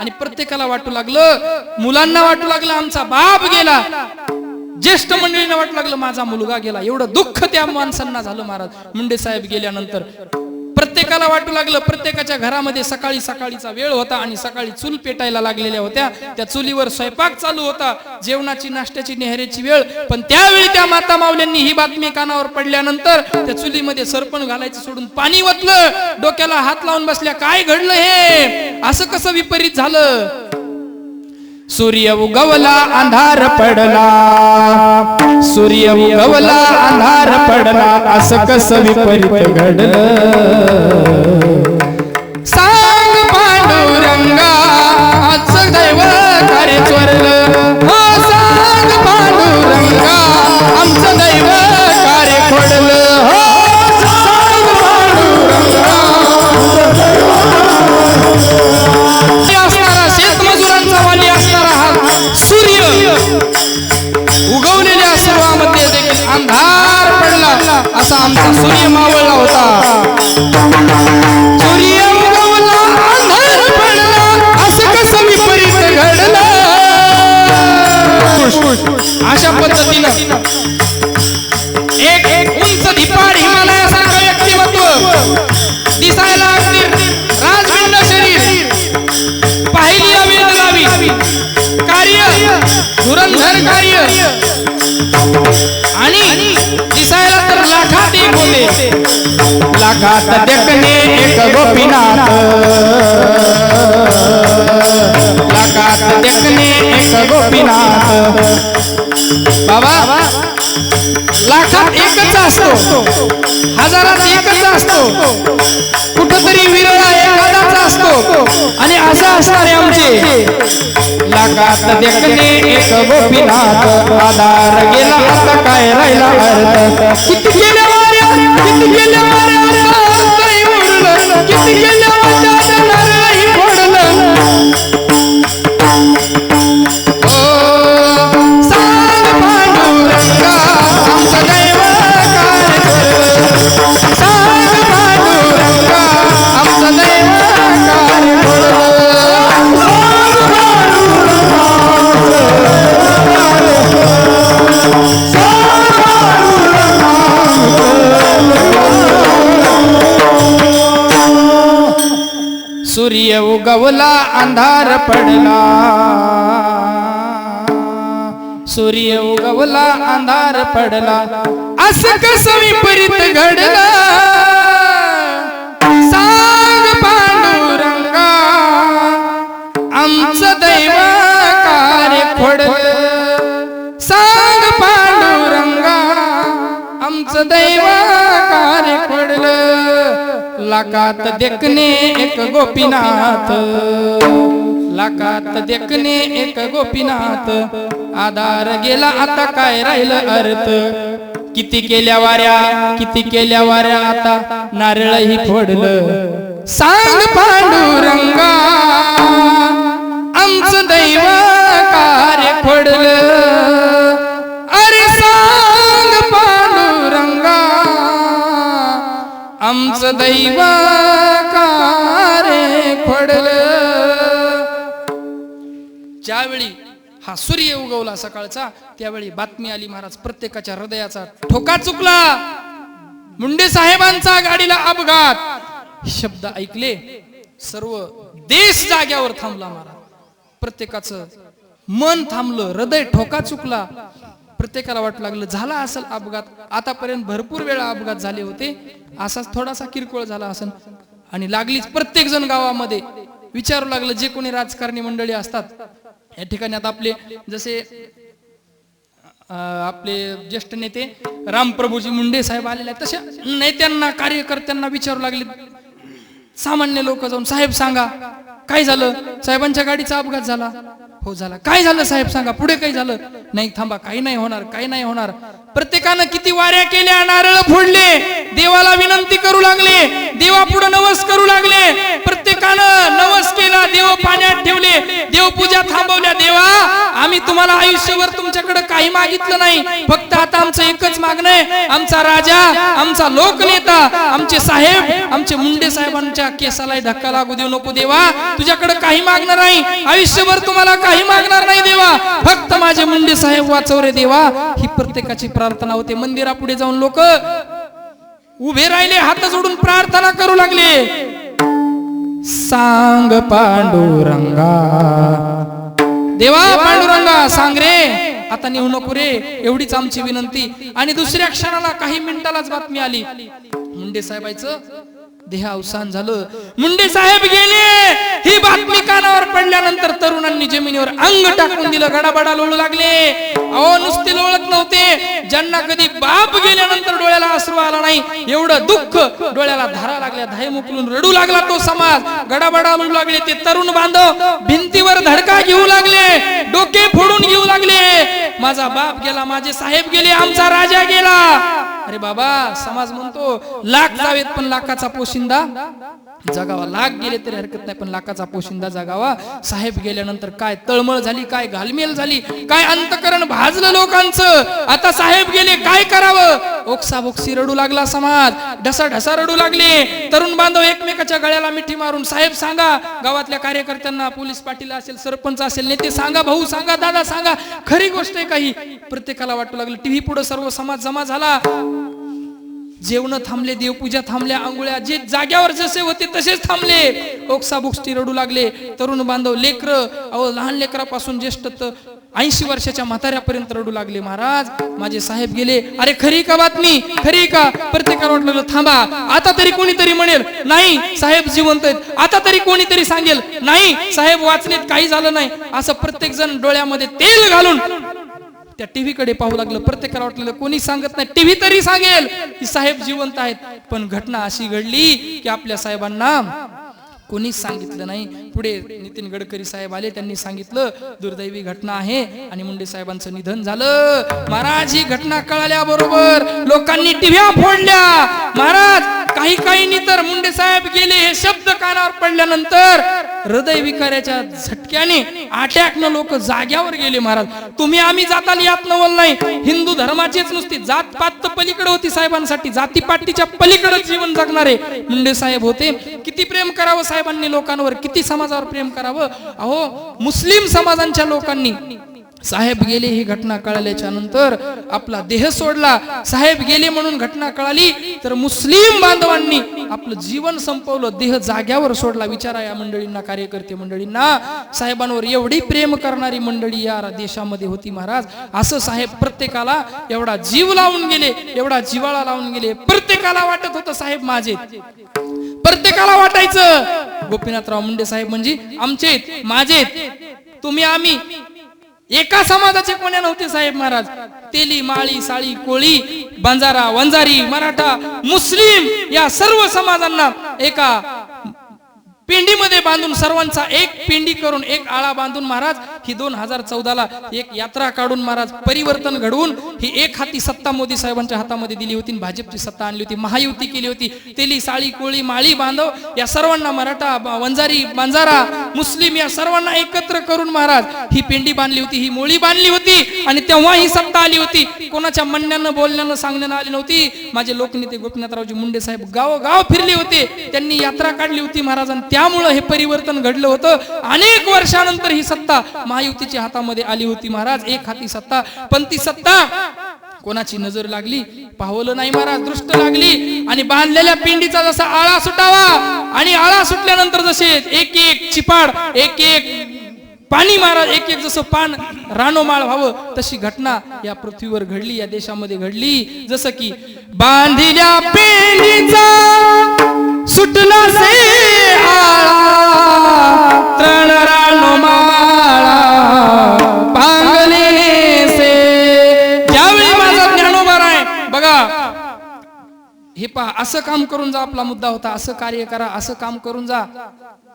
आणि प्रत्येकाला वाटू लागलं, मुलांना वाटू लागलं आमचा बाप गेला, ज्येष्ठ मंडळींना वाटू लागलं माझा मुलगा गेला. एवढं दुःख त्या माणसांना झालं महाराज मुंडे साहेब गेल्यानंतर. प्रत्येकाला वाटू लागलं. प्रत्येकाच्या घरामध्ये सकाळी सकाळीचा वेळ होता आणि सकाळी चूल पेटायला लागलेल्या होत्या. त्या चुलीवर स्वयंपाक चालू होता, जेवणाची नाश्त्याची नेहरेची वेळ. पण त्यावेळी त्या माता माऊल्यांनी ही बातमी कानावर पडल्यानंतर त्या चुलीमध्ये सरपण घालायचं सोडून पाणी ओतलं, डोक्याला हात लावून बसल्या. काय घडलं हे, असं कसं विपरीत झालं. सूर्य उगवला अंधार पडला, सूर्य उगवला अंधार पडला, असं कसं विपरीत घडलं. सांग पांडुरंगा आजचं दैव कार्य चोरलं. हो सांग पांडुरंगा आमचं दैव कार्य खोडलं. हो सांग पांडुरंगा असणारा शेतमजुरांचा वाली असणारा हा सूर्य उगवलेल्या सर्वांमध्ये देखील अंधार पडला, असा आमचा सूर्य मावळला होता. सूर्य उगवला अंधार पडला, असं कसं विपरीत घडलं. अशा पद्धतीनं एक उंच धिपाड हिमालयासारखं व्यक्तिमत्व, दिसायला अगदी राजबिंड शरीर, पाहिली अवेद लावी, कार्य धुरंधर कार्य आणि दिसायला तर लाखात एक होते. लाखात देखणे एक गोपीनाथ, लाखात देखणे एक गोपीनाथ. बाबा लाखात एकच असतो, हजारात एकच असतो, कुठतरी विरळा एखादाच असतो. आणि असं असणारे आमचे लाखात देखणे एक गोपीनाथ. आधार गेला आता काय राहिला अर्थ. किती गेल्या वाऱ्या, किती गेल्या वाऱ्या अर्धही उडलं, किती गेल्या वाऱ्या नारळही फोडलं. सांग पांडुरंगा आमचं दैव कार्य चोरलं. सांग पांडुरंगा आमचं दैव कार्य खोडलं. सूर्य उगवला अंधार पडला, सूर्य उगवला अंधार पडला, असं कसं विपरीत घडलं. सांग पांडुरंगा आमचं दैव कार्य खोडलं. सांग पांडुरंगा आमचं दैव कार्य खोडलं. लाखात देखणे एक गोपीनाथ, लाखात देखणे एक गोपीनाथ. आधार गेला आता काय राहिलं अर्थ. किती केल्या वाऱ्या, किती केल्या वाऱ्या आता नारळही फोडलं. सांग पांडुरंगा आमचं दैव कार्य खोडलं अरे सांग पांडुरंगा आमचं दैव का रे खोडलं. ज्यावेळी हा सूर्य उगवला सकाळचा त्यावेळी बातमी आली महाराज प्रत्येकाच्या हृदयाचा ठोका चुकला. मुंडे साहेबांचा गाडीला अपघात शब्द ऐकले सर्व देश जाग्यावर थांबला. महाराज प्रत्येकाचं मन थांबलं, हृदय ठोका चुकला. प्रत्येकाला वाटू लागलं झाला असेल अपघात. आतापर्यंत भरपूर वेळा अपघात झाले होते, असाच थोडासा किरकोळ झाला असेल. आणि लागलीच प्रत्येक जण गावामध्ये विचारू लागलं. जे कोणी राजकारणी मंडळी असतात या ठिकाणी आता आपले जसे आपले ज्येष्ठ नेते रामप्रभूजी मुंडे साहेब आलेले आहेत तशा नेत्यांना कार्यकर्त्यांना विचारू लागले. सामान्य लोक जाऊन साहेब सांगा काय झालं. साहेबांच्या गाडीचा अपघात झाला. हो झाला. काय झालं साहेब सांगा. पुढे काही झालं नाही. थांबा काही नाही होणार काही नाही होणार. प्रत्येकानं किती वाऱ्या केल्या, नारळ फोडले, देवाला विनंती करू लागले, देवा पुढे नवस करू लागले. प्रत्येकानं नवस केला, देव पाण्यात ठेवले, देवपूजा थांबवल्या. देवा आम्ही तुम्हाला आयुष्यभर तुमच्याकडे काही मागितलं नाही, फक्त आता आमचं एकच मागणं आहे. आमचा राजा, आमचा लोकनेता, आमचे साहेब, आमचे मुंडे साहेबांच्या केसाला धक्का लागू देऊ नको देवा. तुझ्याकडे काही मागणार नाही, आयुष्यभर तुम्हाला काही मागणार नाही देवा, फक्त माझे मुंडे साहेब वाचव रे देवा. ही प्रत्येकाची प्रार्थना होते. मंदिरापुढे जाऊन लोक उभे राहिले, हात जोडून प्रार्थना करू लागले. सांग पांडुरंगा देवा, पांडुरंगा सांग रे, आता नेऊ नको रे, एवढीच आमची विनंती. आणि दुसऱ्या क्षणाला काही मिनिटालाच बातमी आली मुंडे साहेबांचं देहावसान झालं. मुंडे साहेब गेले. ही बातमी कानावर पडल्यानंतर तरुणांनी जमिनीवर अंग टाकून दिलं, गडाबडा लोळू लागले. अहो नुसते लोळत नव्हते, ज्यांना कधी बाप गेल्यानंतर डोळ्याला अश्रू आला नाही एवढं दुःख डोळ्याला धारा लागल्या, धाय मुकलून रडू लागला तो समाज. गडाबडा लोळू लागले. ते तरुण बांधव भिंतीवर धडका घेऊ लागले, डोके फोडून घेऊ लागले. माझा बाप गेला, माझे साहेब गेले, आमचा राजा गेला. अरे बाबा समाज म्हणतो लाख जावेत पण लाखाचा पोशिंदा जगावा. लाख गेले तरी हरकत नाही पण लाखाचा पोशिंदा जगावा. साहेब गेल्यानंतर काय तळमळ झाली, काय घालमेल झाली, काय अंतकरण भाजलं लोकांचं. आता साहेब गेले काय करावं. ओक्साबोक्सी रडू लागला समाज, ढसाढसा रडू लागले. तरुण बांधव एकमेकाच्या गळ्याला मिठी मारून साहेब सांगा. गावातल्या कार्यकर्त्यांना, पोलीस पाटील असेल, सरपंच असेल, नेते सांगा, भाऊ सांगा, दादा सांगा, खरी गोष्ट आहे काही. प्रत्येकाला वाटू लागलं. टीव्ही पुढे सर्व समाज जमा झाला. जेवण थांबले, देवपूजा थांबल्या, आंघोळ्या जे जाग्यावर जसे होते तसेच थांबले. ओक्साबोक्सी रडू लागले. तरुण बांधव, लेकर, अहो लहान लेकरापासून ज्येष्ठ 80 वर्षाच्या म्हाताऱ्यापर्यंत रडू लागले. महाराज माझे साहेब गेले. अरे खरी का बातमी, खरी का. प्रत्येकाला वाटलं थांबा, आता तरी कोणीतरी म्हणेल नाही साहेब जिवंत आहेत, आता तरी कोणीतरी सांगेल नाही साहेब वाचलेत, काही झालं नाही. असं प्रत्येक जण डोळ्यामध्ये तेल घालून त्या टीव्ही कडे पाहू लागलं. प्रत्येकाला वाटलं कोणी सांगत नाही, टीव्ही तरी सांगेल की साहेब जिवंत आहेत. पण घटना अशी घडली की आपल्या साहेबांना कोणीच सांगितलं नाही. पुढे नितीन गडकरी साहेब आले, त्यांनी सांगितलं दुर्दैवी घटना आहे आणि मुंडे साहेबांचं निधन झालं. महाराज ही घटना कळाल्याबरोबर लोकांनी टिव्ह्या फोडल्या. महाराज काही तर मुंडे साहेब गेले हे शब्द कानावर पडल्यानंतर हृदय विकाराच्या झटक्याने अटॅकनं लोक जाग्यावर गेले. महाराज तुम्ही आम्ही जाताल यात नवल नाही. हिंदू धर्माचीच नुसती जात पात पलीकडे होती साहेबांसाठी, जातीपातीच्या पलीकडे जीवन जगणारे मुंडे साहेब होते. किती प्रेम करावं साहेबांनी लोकांवर, किती समाजावर प्रेम करावं. अहो मुस्लिम समाजांच्या लोकांनी साहेब गेले ही घटना कळाल्याच्या नंतर आपला देह सोडला. साहेब गेले म्हणून घटना कळाली तर मुस्लिम बांधवांनी आपलं जीवन संपवलं, देह जाग्यावर सोडला. विचारा या मंडळींना, कार्यकर्ते मंडळींना, साहेबांवर एवढी प्रेम करणारी मंडळी या देशामध्ये होती. महाराज असं साहेब प्रत्येकाला एवढा जीव लावून गेले, एवढा जिव्हाळा लावून गेले. प्रत्येकाला वाटत होतं साहेब माझे, प्रत्येकाला वाटायचं गोपीनाथराव मुंडे साहेब म्हणजे आमचे, माझे, तुम्ही आम्ही एका समाजाचे कोण्या नव्हते साहेब. महाराज तेली, माळी, साळी, कोळी, बंजारा, वंजारी, मराठा, मुस्लिम या सर्व समाजांना एका पिंडीमध्ये बांधून, सर्वांचा एक पिंडी करून, एक आळा बांधून महाराज ही 2014ला एक यात्रा काढून महाराज परिवर्तन घडवून ही एक हाती सत्ता मोदी साहेबांच्या हातामध्ये दिली होती, भाजपची सत्ता आणली होती, महायुती केली होती. तेली साळी कोळी माळी बांधव या सर्वांना, मराठा वंजारी बांजारा मुस्लिम या सर्वांना एकत्र करून महाराज ही पेंडी बांधली होती, ही मोळी बांधली होती. आणि तेव्हा ही सत्ता आली होती. कोणाच्या म्हणण्यानं बोलण्यानं सांगण्यानं आली नव्हती. माझे लोकनेते गोपीनाथरावजी मुंडे साहेब गावोगाव फिरले होते, त्यांनी यात्रा काढली होती महाराज, आणि त्यामुळे हे परिवर्तन घडलं होतं. अनेक वर्षानंतर ही सत्ता महायुतीच्या हातामध्ये आली होती महाराज, एक हाती सत्ता. पण ती सत्ता कोणाची नजर लागली पाहवलं नाही महाराज, दृष्ट लागली. आणि बांधलेल्या पिंडीचा जसा आळा सुटावा आणि आळा सुटल्यानंतर जसे एक एक चिपाड एक एक पाणी महाराज एक एक जसं पान रानोमाळ व्हावं, तशी घटना या पृथ्वीवर घडली, या देशामध्ये घडली. जसं की बांधिल्या पेंडीचा सुटला से आळा, तृण रानोमाळा पांगले से. ज्यावेळी माझा ज्ञानोबा आहे बघा, हे पहा, असं काम करून जा. आपला मुद्दा होता असं कार्य करा, असं काम करून जा.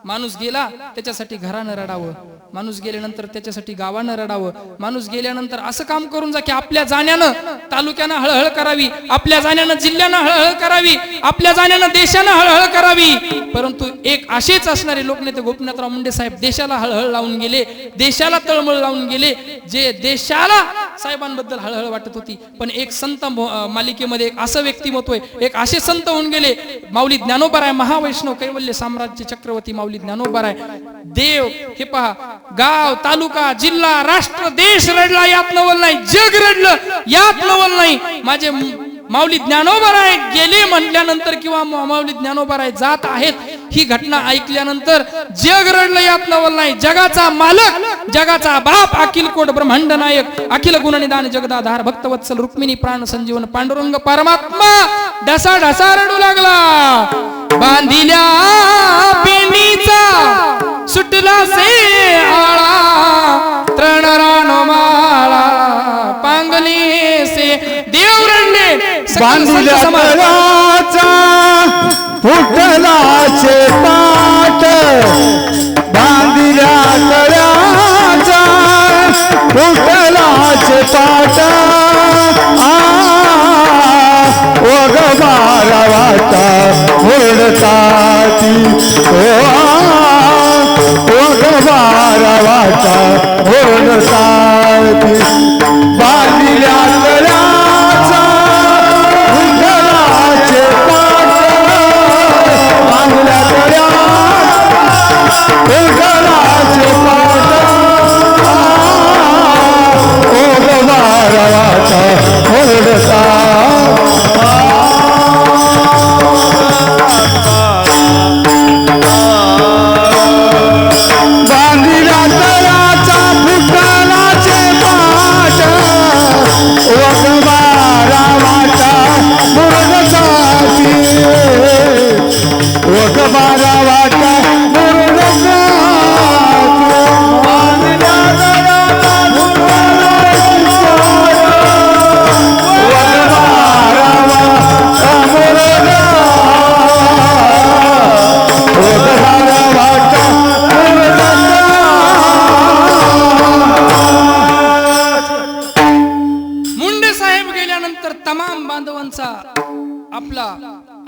माणूस गेला त्याच्यासाठी घरानं रडावं, माणूस गेल्यानंतर त्याच्यासाठी गावानं रडावं, माणूस गेल्यानंतर असं काम करून जा की आपल्या जाण्यानं तालुक्यानं हळहळ करावी, आपल्या जाण्यानं जिल्ह्यानं हळहळ करावी, आपल्या जाण्यानं देशानं हळहळ करावी. परंतु एक असेच असणारे लोकनेते गोपीनाथराव मुंडे साहेब देशाला हळहळ लावून गेले, देशाला तळमळ लावून गेले, जे देशाला साहेबांबद्दल हळहळ वाटत होती. पण एक संत मालिकेमध्ये एक असं व्यक्तिमत्व आहे, एक असे संत होऊन गेले. माऊली ज्ञानोबा महावैष्णव कैवल्य साम्राज्य चक्रवर्ती माऊली ज्ञानोबा देव. हे पहा, गाव तालुका जिल्हा राष्ट्र देश रडला, यात नवल नाही. जग रडलं, यात नवल नाही. माझे माऊली ज्ञानोबा गेले म्हटल्यानंतर किंवा माऊली ज्ञानोबा जात आहेत ही घटना ऐकल्यानंतर जग रडलं, यात नवल नाही. जगाचा मालक, जगाचा बाप, अखिल कोट ब्रह्मांड नायक, अखिल गुणनिदान जगदाधार, भक्तवत्सल रुक्मिणी प्राण संजीवन पांडुरंग परमात्मा ढसा ढसा रडू लागला. बांधिल्या पेंडीचा सुटला से आळा, तृण रानोमाळा पांगले से. देव रडले. बांधिल्या तळ्याचा फुटलाचे पाट, बांधिल्या तळ्याचा फुटलाचे पाट. ओगबारा वाटा ओढताती, ओगबारा वाटा ओढताती. बांधिल्या तळ्याचा फुटलाचे पाट, बांधिल्या तळ्याचा फुटलाचे पाट. ओगबारा वाटा ओढता. बांधिल्या तळ्याचा फुटलाचे पाट, ओगबारा वाटा मुरडताती, ओगबारा वाटा मुरडताती. बांधिल्या तळ्याचा फुटलाचे पाट, ओगबारा वाटा मुरडताती, ओगबारा वाटा. मुंडे साहेब गेल्यानंतर तमाम बांधवांचा आपला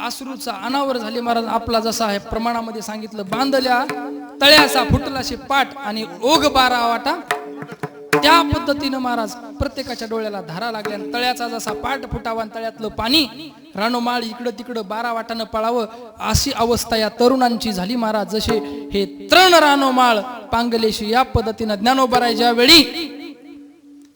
अश्रूचा अनावर झाले महाराज. आपला जसा आहे प्रमाणामध्ये सांगितलं, बांधल्या तळ्याचा फुटलाशे पाट आणि ओग बारा वाटा, त्या पद्धतीनं महाराज प्रत्येकाच्या डोळ्याला धारा लागल्या. तळ्याचा जसा पाट फुटावा आणि तळ्यातलं पाणी रानोमाळ इकडं तिकडं 12 वाटानं पळावं, अशी अवस्था या तरुणांची झाली महाराज. जसे हे तृण रानोमाळ पांगलेशी, या पद्धतीनं ज्ञानोबा ज्यावेळी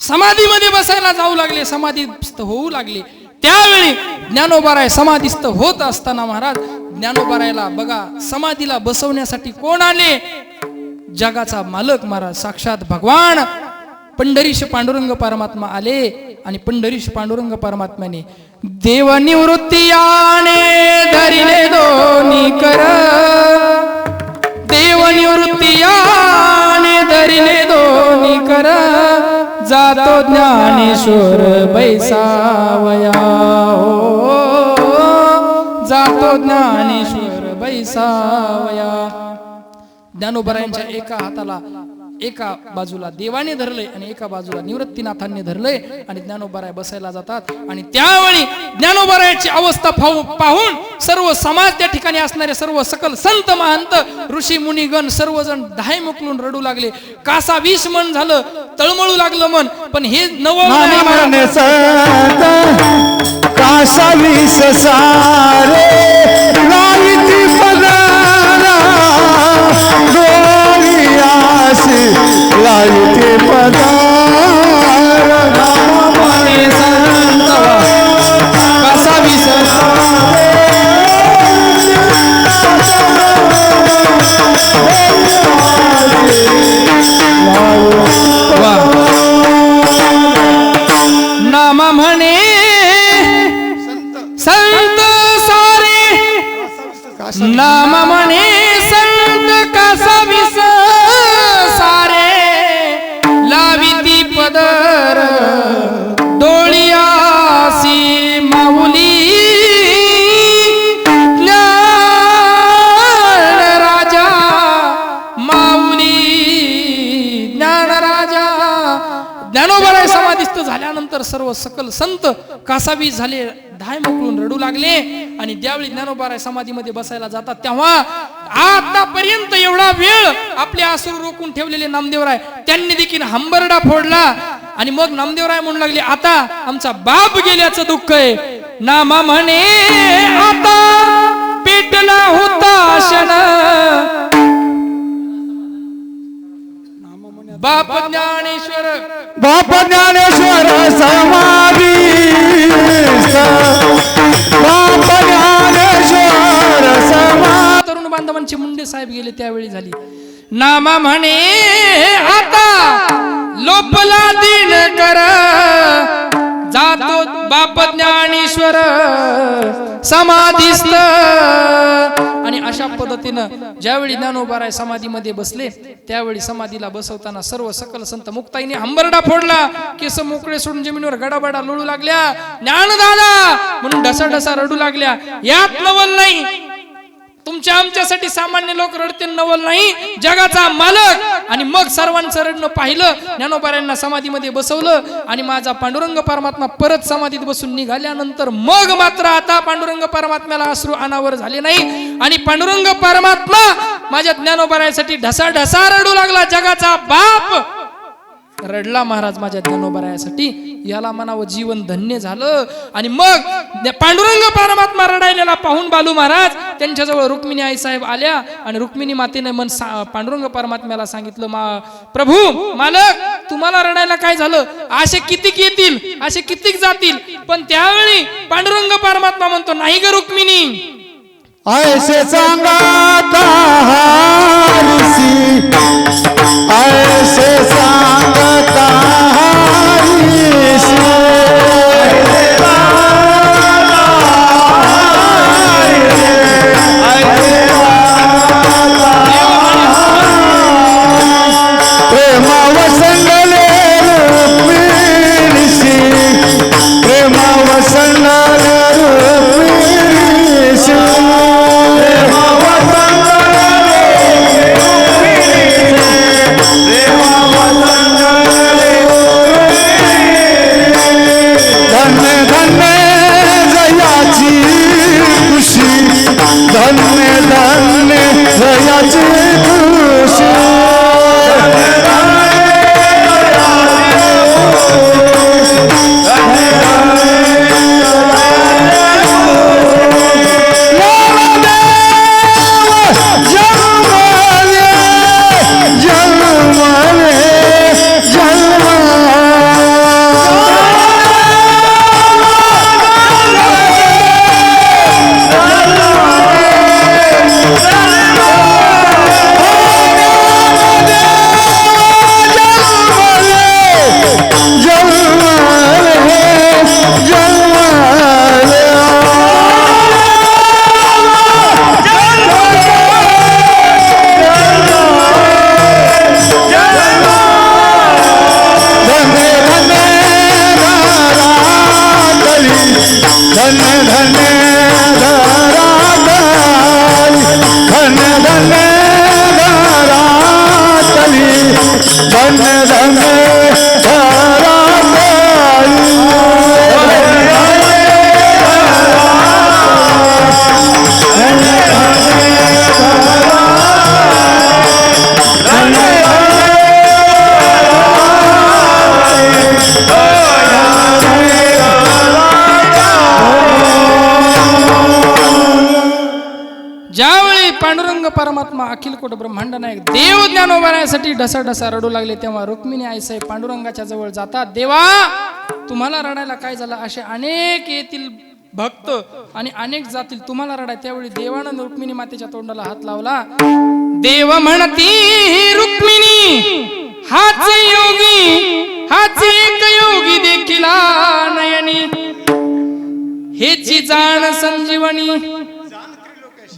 समाधीमध्ये बसायला जाऊ लागले, समाधीस्थ होऊ लागले, त्यावेळी ज्ञानोबा समाधीस्थ होत असताना महाराज ज्ञानोबारायला बघा समाधीला बसवण्यासाठी कोण आले? जगाचा मालक महाराज साक्षात भगवान पंढरीश पांडुरंग परमात्मा आले. आणि पंढरीश पांडुरंग परमात्म्याने देव निवृत्तीयाने धरिले दोन्ही कर, देव निवृत्तीयाने धरिले दोन्ही कर, जातो ज्ञानेश्वर बैसावया हो, जातो ज्ञानेश्वर बैसावया. ज्ञानोबरायांच्या एका हाताला एका बाजूला देवाने धरलंय आणि एका बाजूला निवृत्तीनाथांनी धरलंय आणि ज्ञानोबाराय बसायला जातात. आणि त्यावेळी ज्ञानोबारायाची अवस्था पाहून सर्व समाज, त्या ठिकाणी असणारे सर्व सकल संत महंत ऋषी मुनिगण सर्वजण धाय मोकलून रडू लागले. कासा 20 मन झालं, तळमळू लागलं मन. पण हे मन संत कासा 20 सारे लाईती पदारा डोळ्यासी लाईती पदारा मन संत कासा 20 नाम म्हणे संत सारे, नाम म्हणे संत कासा 20 सारे लाविती पदर डोळ्यासी माऊली ज्ञान राजा माऊली ज्ञान राजा. ज्ञानोबाराय समाधिस्थ झाल्यानंतर सर्व सकल संत कासावीस झाले, धाय मोकळून रडू लागले. आणि ज्यावेळी ज्ञानोबाराय समाधीमध्ये बसायला जातात तेव्हा आतापर्यंत एवढा वेळ आपले आसुर रोखून ठेवलेले नामदेवराय त्यांनी देखील हंबरडा फोडला. आणि मग नामदेवराय म्हणू लागले, आता आमचा बाप गेल्याचं दुःख आहे. नामा म्हणे आता पेटला होता क्षण, बाप ज्ञानेश्वर बाप ज्ञानेश्वर समाधी, बाप ज्ञानेश्वर समाधी. तरुण बांधवांचे मुंडे साहेब गेले त्यावेळी झाली. नामा म्हणे आता लोपला दिन कर, जातो बाप ज्ञानेश्वर समाधीस्थ. आणि अशा पद्धतीनं ज्यावेळी ज्ञानोबाराय समाधीमध्ये बसले त्यावेळी समाधीला बसवताना सर्व सकल संत मुक्ताईने हंबरडा फोडला. केस मोकळे सोडून जमिनीवर गडाबडा लोळू लागल्या. ज्ञानदादा म्हणून ढसाढसा रडू लागल्या. यात नवल नाही, तुमच्या आमच्यासाठी सामान्य लोक रडते, नवल नाही, जगाचा मालक. आणि मग सर्वांचं रडणं पाहिलं. ज्ञानोबारायांना समाधीमध्ये बसवलं आणि माझा पांडुरंग परमात्मा परत समाधीत बसून निघाल्यानंतर मग मात्र आता पांडुरंग परमात्म्याला अश्रू अनावर झाले नाही. आणि पांडुरंग परमात्मा माझ्या ज्ञानोबारायासाठी ढसाढसा रडू लागला. जगाचा बाप रडला महाराज माझ्या ज्ञानोबारायासाठी. याला म्हणावं जीवन धन्य झालं. आणि मग पांडुरंग परमात्मा रडायला पाहून बालू महाराज त्यांच्याजवळ रुक्मिणी आई साहेब आल्या. आणि रुक्मिणी मातेने पांडुरंग परमात्म्याला सांगितलं, प्रभू मालक तुम्हाला रडायला काय झालं, असे कितीक येतील, असे कितीक जातील. पण त्यावेळी पांडुरंग परमात्मा म्हणतो, नाही ग रुक्मिणी, ऐसे सांगता हारिसी, ऐसे सांगता हारिसी, प्रेमा वसंगले रुक्मिणीशी, प्रेमा वसंगले रुक्मिणीशी, धन्य धन्य जयाची खुशी, धन्य धन्य जयाची खुशी. धन्य धन्य धरातली धन्य धन्य ज्यावेळी पांडुरंग परमात्मा अखिल कोट ब्रह्मांड नायक देव ज्ञानोबरासाठी ढसा रडू लागले तेव्हा रुक्मिणी आईसाहेब पांडुरंगाच्या जवळ जातात. देवा तुम्हाला रडायला काय झालं, असे अनेक येतील भक्त आणि अनेक जातील, तुम्हाला रडाय. त्यावेळी देवानं रुक्मिणी मातेच्या तोंडाला हात लावला. देव म्हणती रुक्मिणी हाच योगी, हाच एक योगी देखील नयनी, हेची जाण संजीवनी,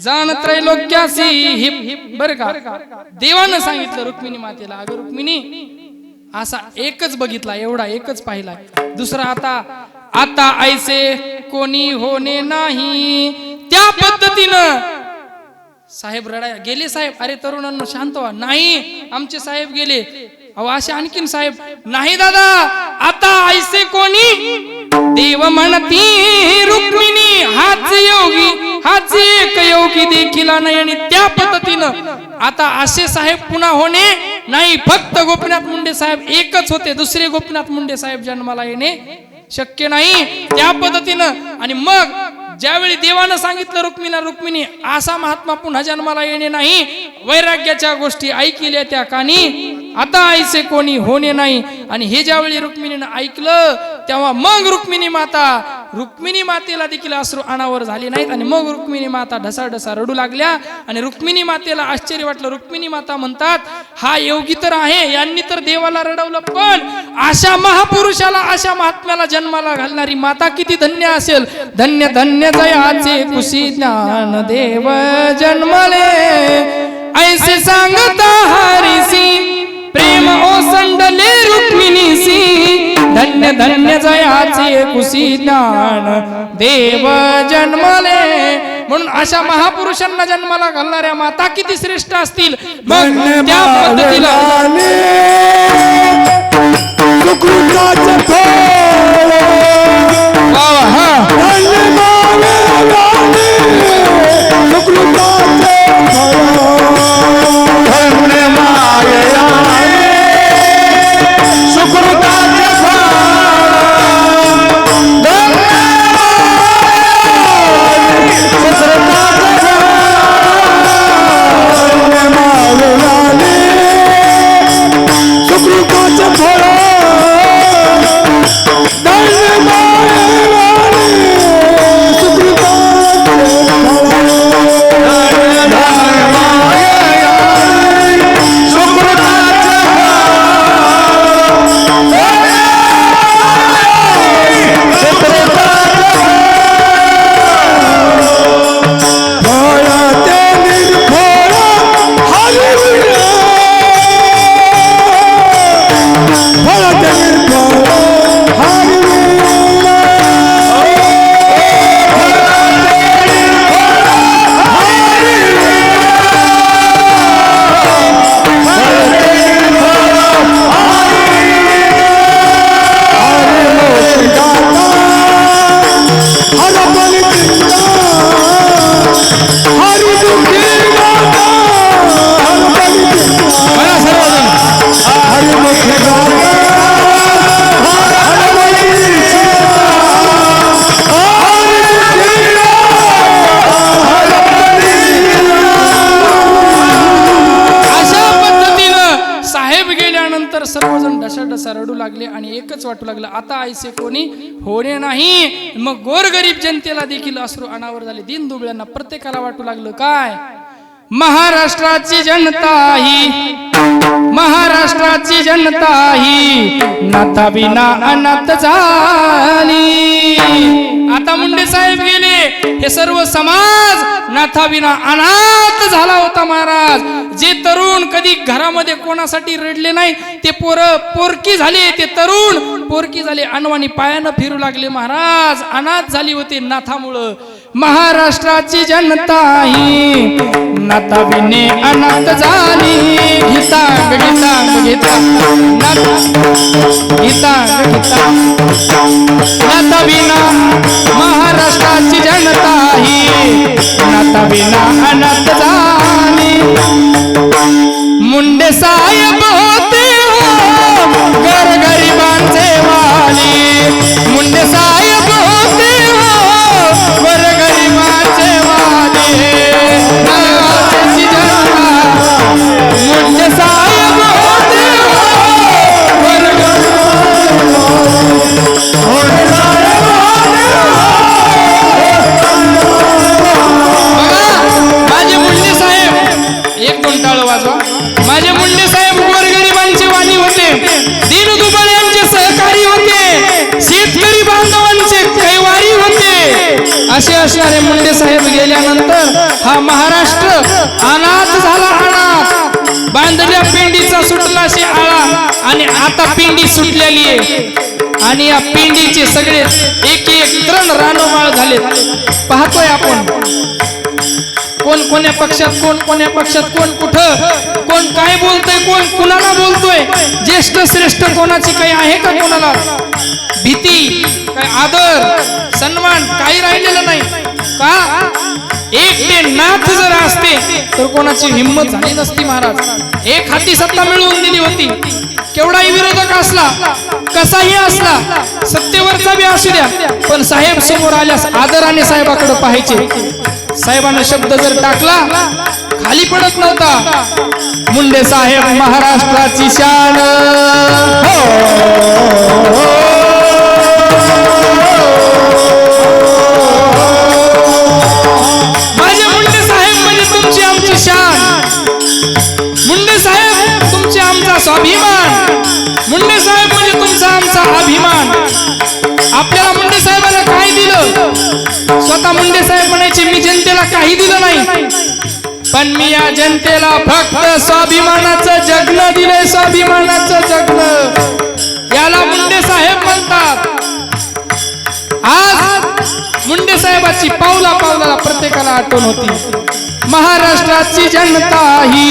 जाण त्रैलोक्यासी ही. बरं का, देवानं सांगितलं रुक्मिणी मातेला, अगं रुक्मिणी असा एकच बघितला, एवढा एकच पाहिला, दुसरा आता ऐसे कोणी होणे नाही. त्या पद्धतीनं साहेब रडाय गेले. साहेब अरे तरुणांनो शांत व्हा. नाही आमचे साहेब गेले. अहो असे आणखीन साहेब नाही दादा, आता ऐसे कोणी. देव म्हणती रुक्मिणी हाच योगी, हाच एक योगी देखील नाही. आणि त्या पद्धतीनं आता असे साहेब पुन्हा होणे नाही. फक्त गोपीनाथ मुंडे साहेब एकच होते, दुसरे गोपीनाथ मुंडे साहेब जन्माला येणे शक्य नाही. त्या पद्धतीनं आणि मग ज्यावेळी देवानं सांगितलं रुक्मिणी असा महात्मा पुन्हा जन्माला येणे नाही, वैराग्याच्या गोष्टी ऐकल्या त्या कानी, आता ऐसे कोणी होणे नाही. आणि हे ज्यावेळी रुक्मिणीनं ऐकलं तेव्हा मग रुक्मिणी मातेला देखील अश्रू अनावर झाले नाहीत. आणि मग रुक्मिणी माता ढसा रडू लागल्या. आणि रुक्मिणी मातेला आश्चर्य वाटलं. रुक्मिणी माता म्हणतात हा योगी तर आहे, यांनी तर देवाला रडवलं, पण अशा महापुरुषाला, अशा महात्म्याला जन्माला घालणारी माता किती धन्य असेल. धन्य धन्य जयाचे कुशी ज्ञान देव जन्मले, ऐसे सांगता हरिसी प्रेम ओसंडले रुक्मिणीसी. धन्य धन्य जयाचे कुशी ज्ञान देव जन्मले. म्हणून अशा महापुरुषांना जन्माला घालणाऱ्या माता किती श्रेष्ठ असतील. मग त्या पद्धतीला रडू लागले आणि एकच वाटू लागलं आता ऐसे कोणी होणे नाही. मग गोरगरीब जनतेला देखील अश्रू अनावर झाले. दीन दुबळ्यांना प्रत्येकाला वाटू लागलं काय, महाराष्ट्राची जनता ही नाथा बिना अनाथ झाली. आता मुंडे साहेब गेले, हे सर्व समाज नाथा बिना अनाथ झाला होता. महाराज जे तरुण कधी घरामध्ये कोणासाठी रडले नाही ते पोरकी झाले, ते तरुण पोरकी झाले, अनवाणी पायानं फिरू लागले. महाराज अनाथ झाली होते नाथामुळं. महाराष्ट्राची जनता ही नाताविने अनाथ झाली. गीता गीता गीता गीता गीता नाताविना महाराष्ट्राची जनता ही नाताविना अनाथ झाली. मुंडे साहेब होते हो गोरगरिबांचे वाली. मुंडे साहेब होते हो गोरगरिबांचे वाली. नावाची जनता मुंडे साहेब होते हो माझे मुंडे साहेब एक दोन टाळ वाजवा. माझे मुंडे साहेब गोरगरिबांचे वाणी होते. दीनदुबळ्यांचे सहकारी होते. शेतकरी बांधवांचे कैवारी होते. असे असणारे मुंडे साहेब गेल्यानंतर हा महाराष्ट्र अनाथ झाला. अनाथ बांधल्या पिंडीचा सुटला शे आळा आणि आता पिंडी सुटलेली आहे आणि या पिंडीचे सगळे एक एक तृण रानोमाळ झाले. पाहतोय आपण कोण कोण्या पक्षात कोण कोण्या पक्षात कोण कुठं कोण काय बोलतोय कोण कुणाला बोलतोय. ज्येष्ठ श्रेष्ठ कोणाची काही आहे का? कोणाला भीती काय आदर सन्मान काही राहिलेलं नाही का? एक ते नाथ जर असते तर कोणाची हिंमत झाली नसती. महाराज एक हाती सत्ता मिळवून दिली होती. केवढाही विरोधक असला कसाही असला सत्तेवरचा बी असू द्या पण साहेब समोर आल्यास आदराने साहेबाकडे पाहायचे. साहेबांना शब्द जर टाकला खाली पडत नव्हता. मुंडे साहेब महाराष्ट्राची शान. माझे मुंडे साहेब म्हणजे तुमची आमची शान. मुंडे साहेब तुमचे आमचा स्वाभिमान. मुंडे साहेब म्हणजे तुमचा आमचा अभिमान. आपल्याला मुंडे साहेबांना काय दिलं? स्वतः मुंडे साहेब म्हणायचे मी जनतेला काही दिलं नाही पण मी या जनतेला फक्त स्वाभिमानाचं जगणं दिलंय. स्वाभिमानाचं जगणं याला मुंडे साहेब म्हणतात. आज मुंडे साहेबाची पावला पावलाला प्रत्येकाला आठवण होती. महाराष्ट्राची जनता ही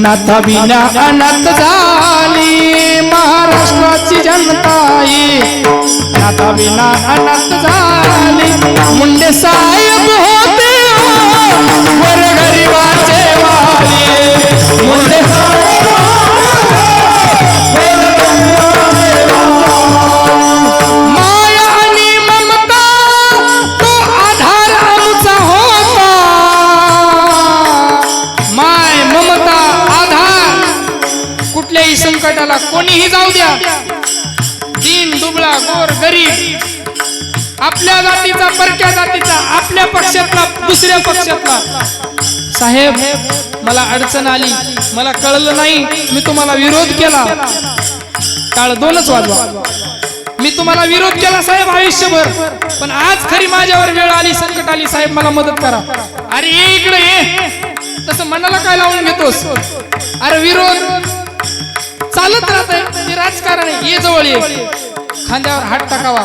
नाताविना अनाथ झाली. महाराष्ट्राची जनता ही नाताविना अनाथ झाली. मुंडे साहेब होते गोरगरिबांचे वाली. मुंडे माया आणि ममता तो आधार आमचा होता. माय ममता आधार कुठल्याही संकटाला कोणीही जाऊ द्या. दीन दुबळा गोर गरीब आपल्या जातीचा परक्या जातीचा आपल्या पक्षातला दुसऱ्या पक्षातला. साहेब मला अडचण आली मला कळलं नाही मी तुम्हाला विरोध केला. टाळ दोनच वाजवा. मी तुम्हाला विरोध केला साहेब आयुष्यभर पण आज खरी माझ्यावर वेळ आली संकट आली साहेब मला मदत करा. अरे ये इकडे ये. तसं मनाला काय लावून घेतोस? अरे विरोध चालत राहतंय हे राजकारण आहे. ये जवळ ये. खांद्यावर हात टाकावा.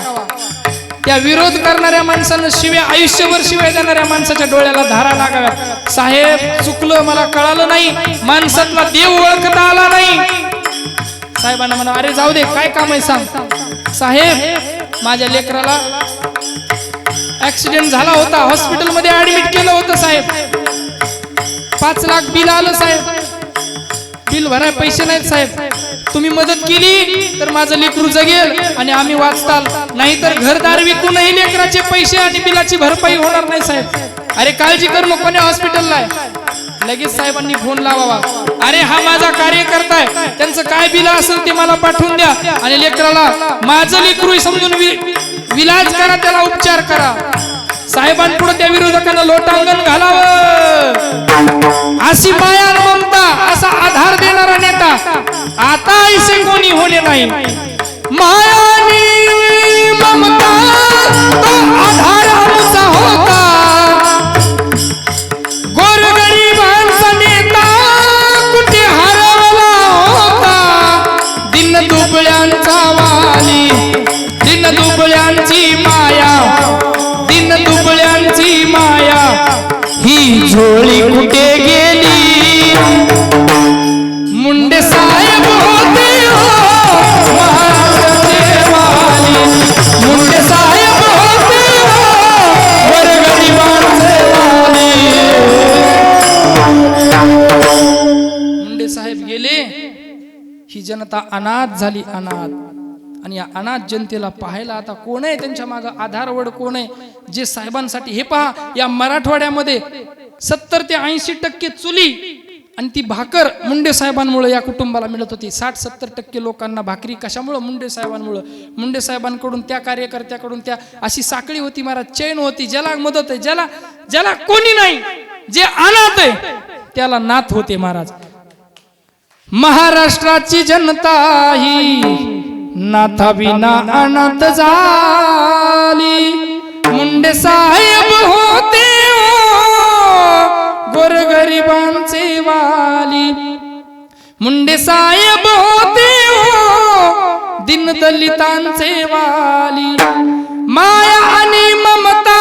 त्या विरोध करणाऱ्या माणसानं शिव्या आयुष्यभर शिव्या देणाऱ्या माणसाच्या डोळ्याला धारा लागाव्यात. साहेब चुकलं मला कळालं नाही. माणसातला देव ओळखता आला नाही. साहेबांना म्हणा अरे जाऊ दे काय काम आहे सांग. साहेब माझ्या लेकराला ऍक्सिडेंट झाला होता हॉस्पिटलमध्ये ऍडमिट केलं होतं साहेब. 5 लाख बिल आलं साहेब. बिल भराय पैसे नाहीत साहेब. तुम्ही मदत केली तर माझं लेकरू जगेल आणि आम्ही वाचताल. नाहीतर घरदार विकूनही लेकराचे पैसे आणि बिलाची भरपाई होणार नाही साहेब. अरे काळजी कर मग कोण्या हॉस्पिटलला आहे. लगेच साहेबांनी फोन लावावा. अरे हा माझा कार्यकर्ता आहे त्यांचं काय बिल असेल ते मला पाठवून द्या आणि लेकराला माझं लेकरू समजून विलाज करा त्याला उपचार करा. साहेबांपुढे त्या विरोधकांना लोटांगण घालावं. अशी माया ममता असा आधार देणारा नेता आता ऐसे कोणी होणे नाही. मायानी ममता तो आधार आमचा होता. गोरगरिबांचा नेता कुठे हरवला होता. दिन दुबळ्यांचा वाली दिन दुबळ्यांची माया दिन दुबळ्यांची झोळी कुठे गेली मुंडे साहेब होते हो महाराष्ट्राचे वाली मुंडे साहेब होते हो गोरगरिबांचे वाली मुंडे साहेब गेले ही जनता अनाथ झाली अनाथ आणि या अनाथ जनतेला पाहायला आता कोण आहे त्यांच्या मागे आधारवड कोण आहे जे साहेबांसाठी हे पहा या मराठवाड्यामध्ये 70 ते 80% चुली आणि ती भाकर मुंडे साहेबांमुळे या कुटुंबाला मिळत होती 60-70% लोकांना भाकरी कशामुळे मुंडे साहेबांमुळे मुंडे साहेबांकडून त्या कार्यकर्त्याकडून त्या अशी साखळी होती महाराज चैन होती ज्याला मदत आहे ज्याला कोणी नाही जे अनाथ आहे त्याला नाथ होते महाराज महाराष्ट्राची जनता ही नाथा विना अनाथ झाली मुंडे साहेब होते गोरगरिबांचे वाली मुंडे साहेब होते दीनदलितांचे वाली माया आणि ममता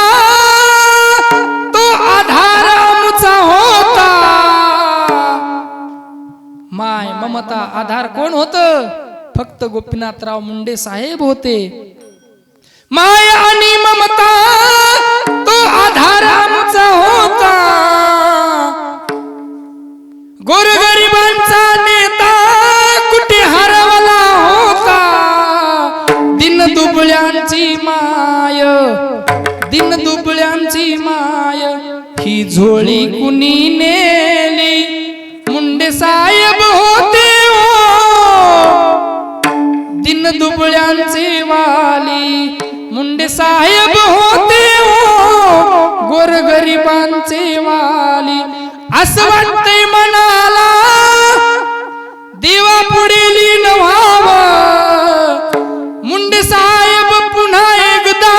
तो आधार आमचा होता माय ममता आधार कोण होतं फक्त गोपीनाथराव मुंडे साहेब होते माय आणि ममता तो आधार आमचा होता गोरगरिबांचा नेता कुठे हरवला होता दीनदुबळ्यांची माय ही झोळी कुणी नेली मुंडे साहेब होते दीनदुबळ्यांचे वाली मुंडे साहेब होते गोरगरिबांचे वाली असं वाटतंय मनाला देवा पुढे लीन व्हावं मुंडे साहेब पुन्हा एकदा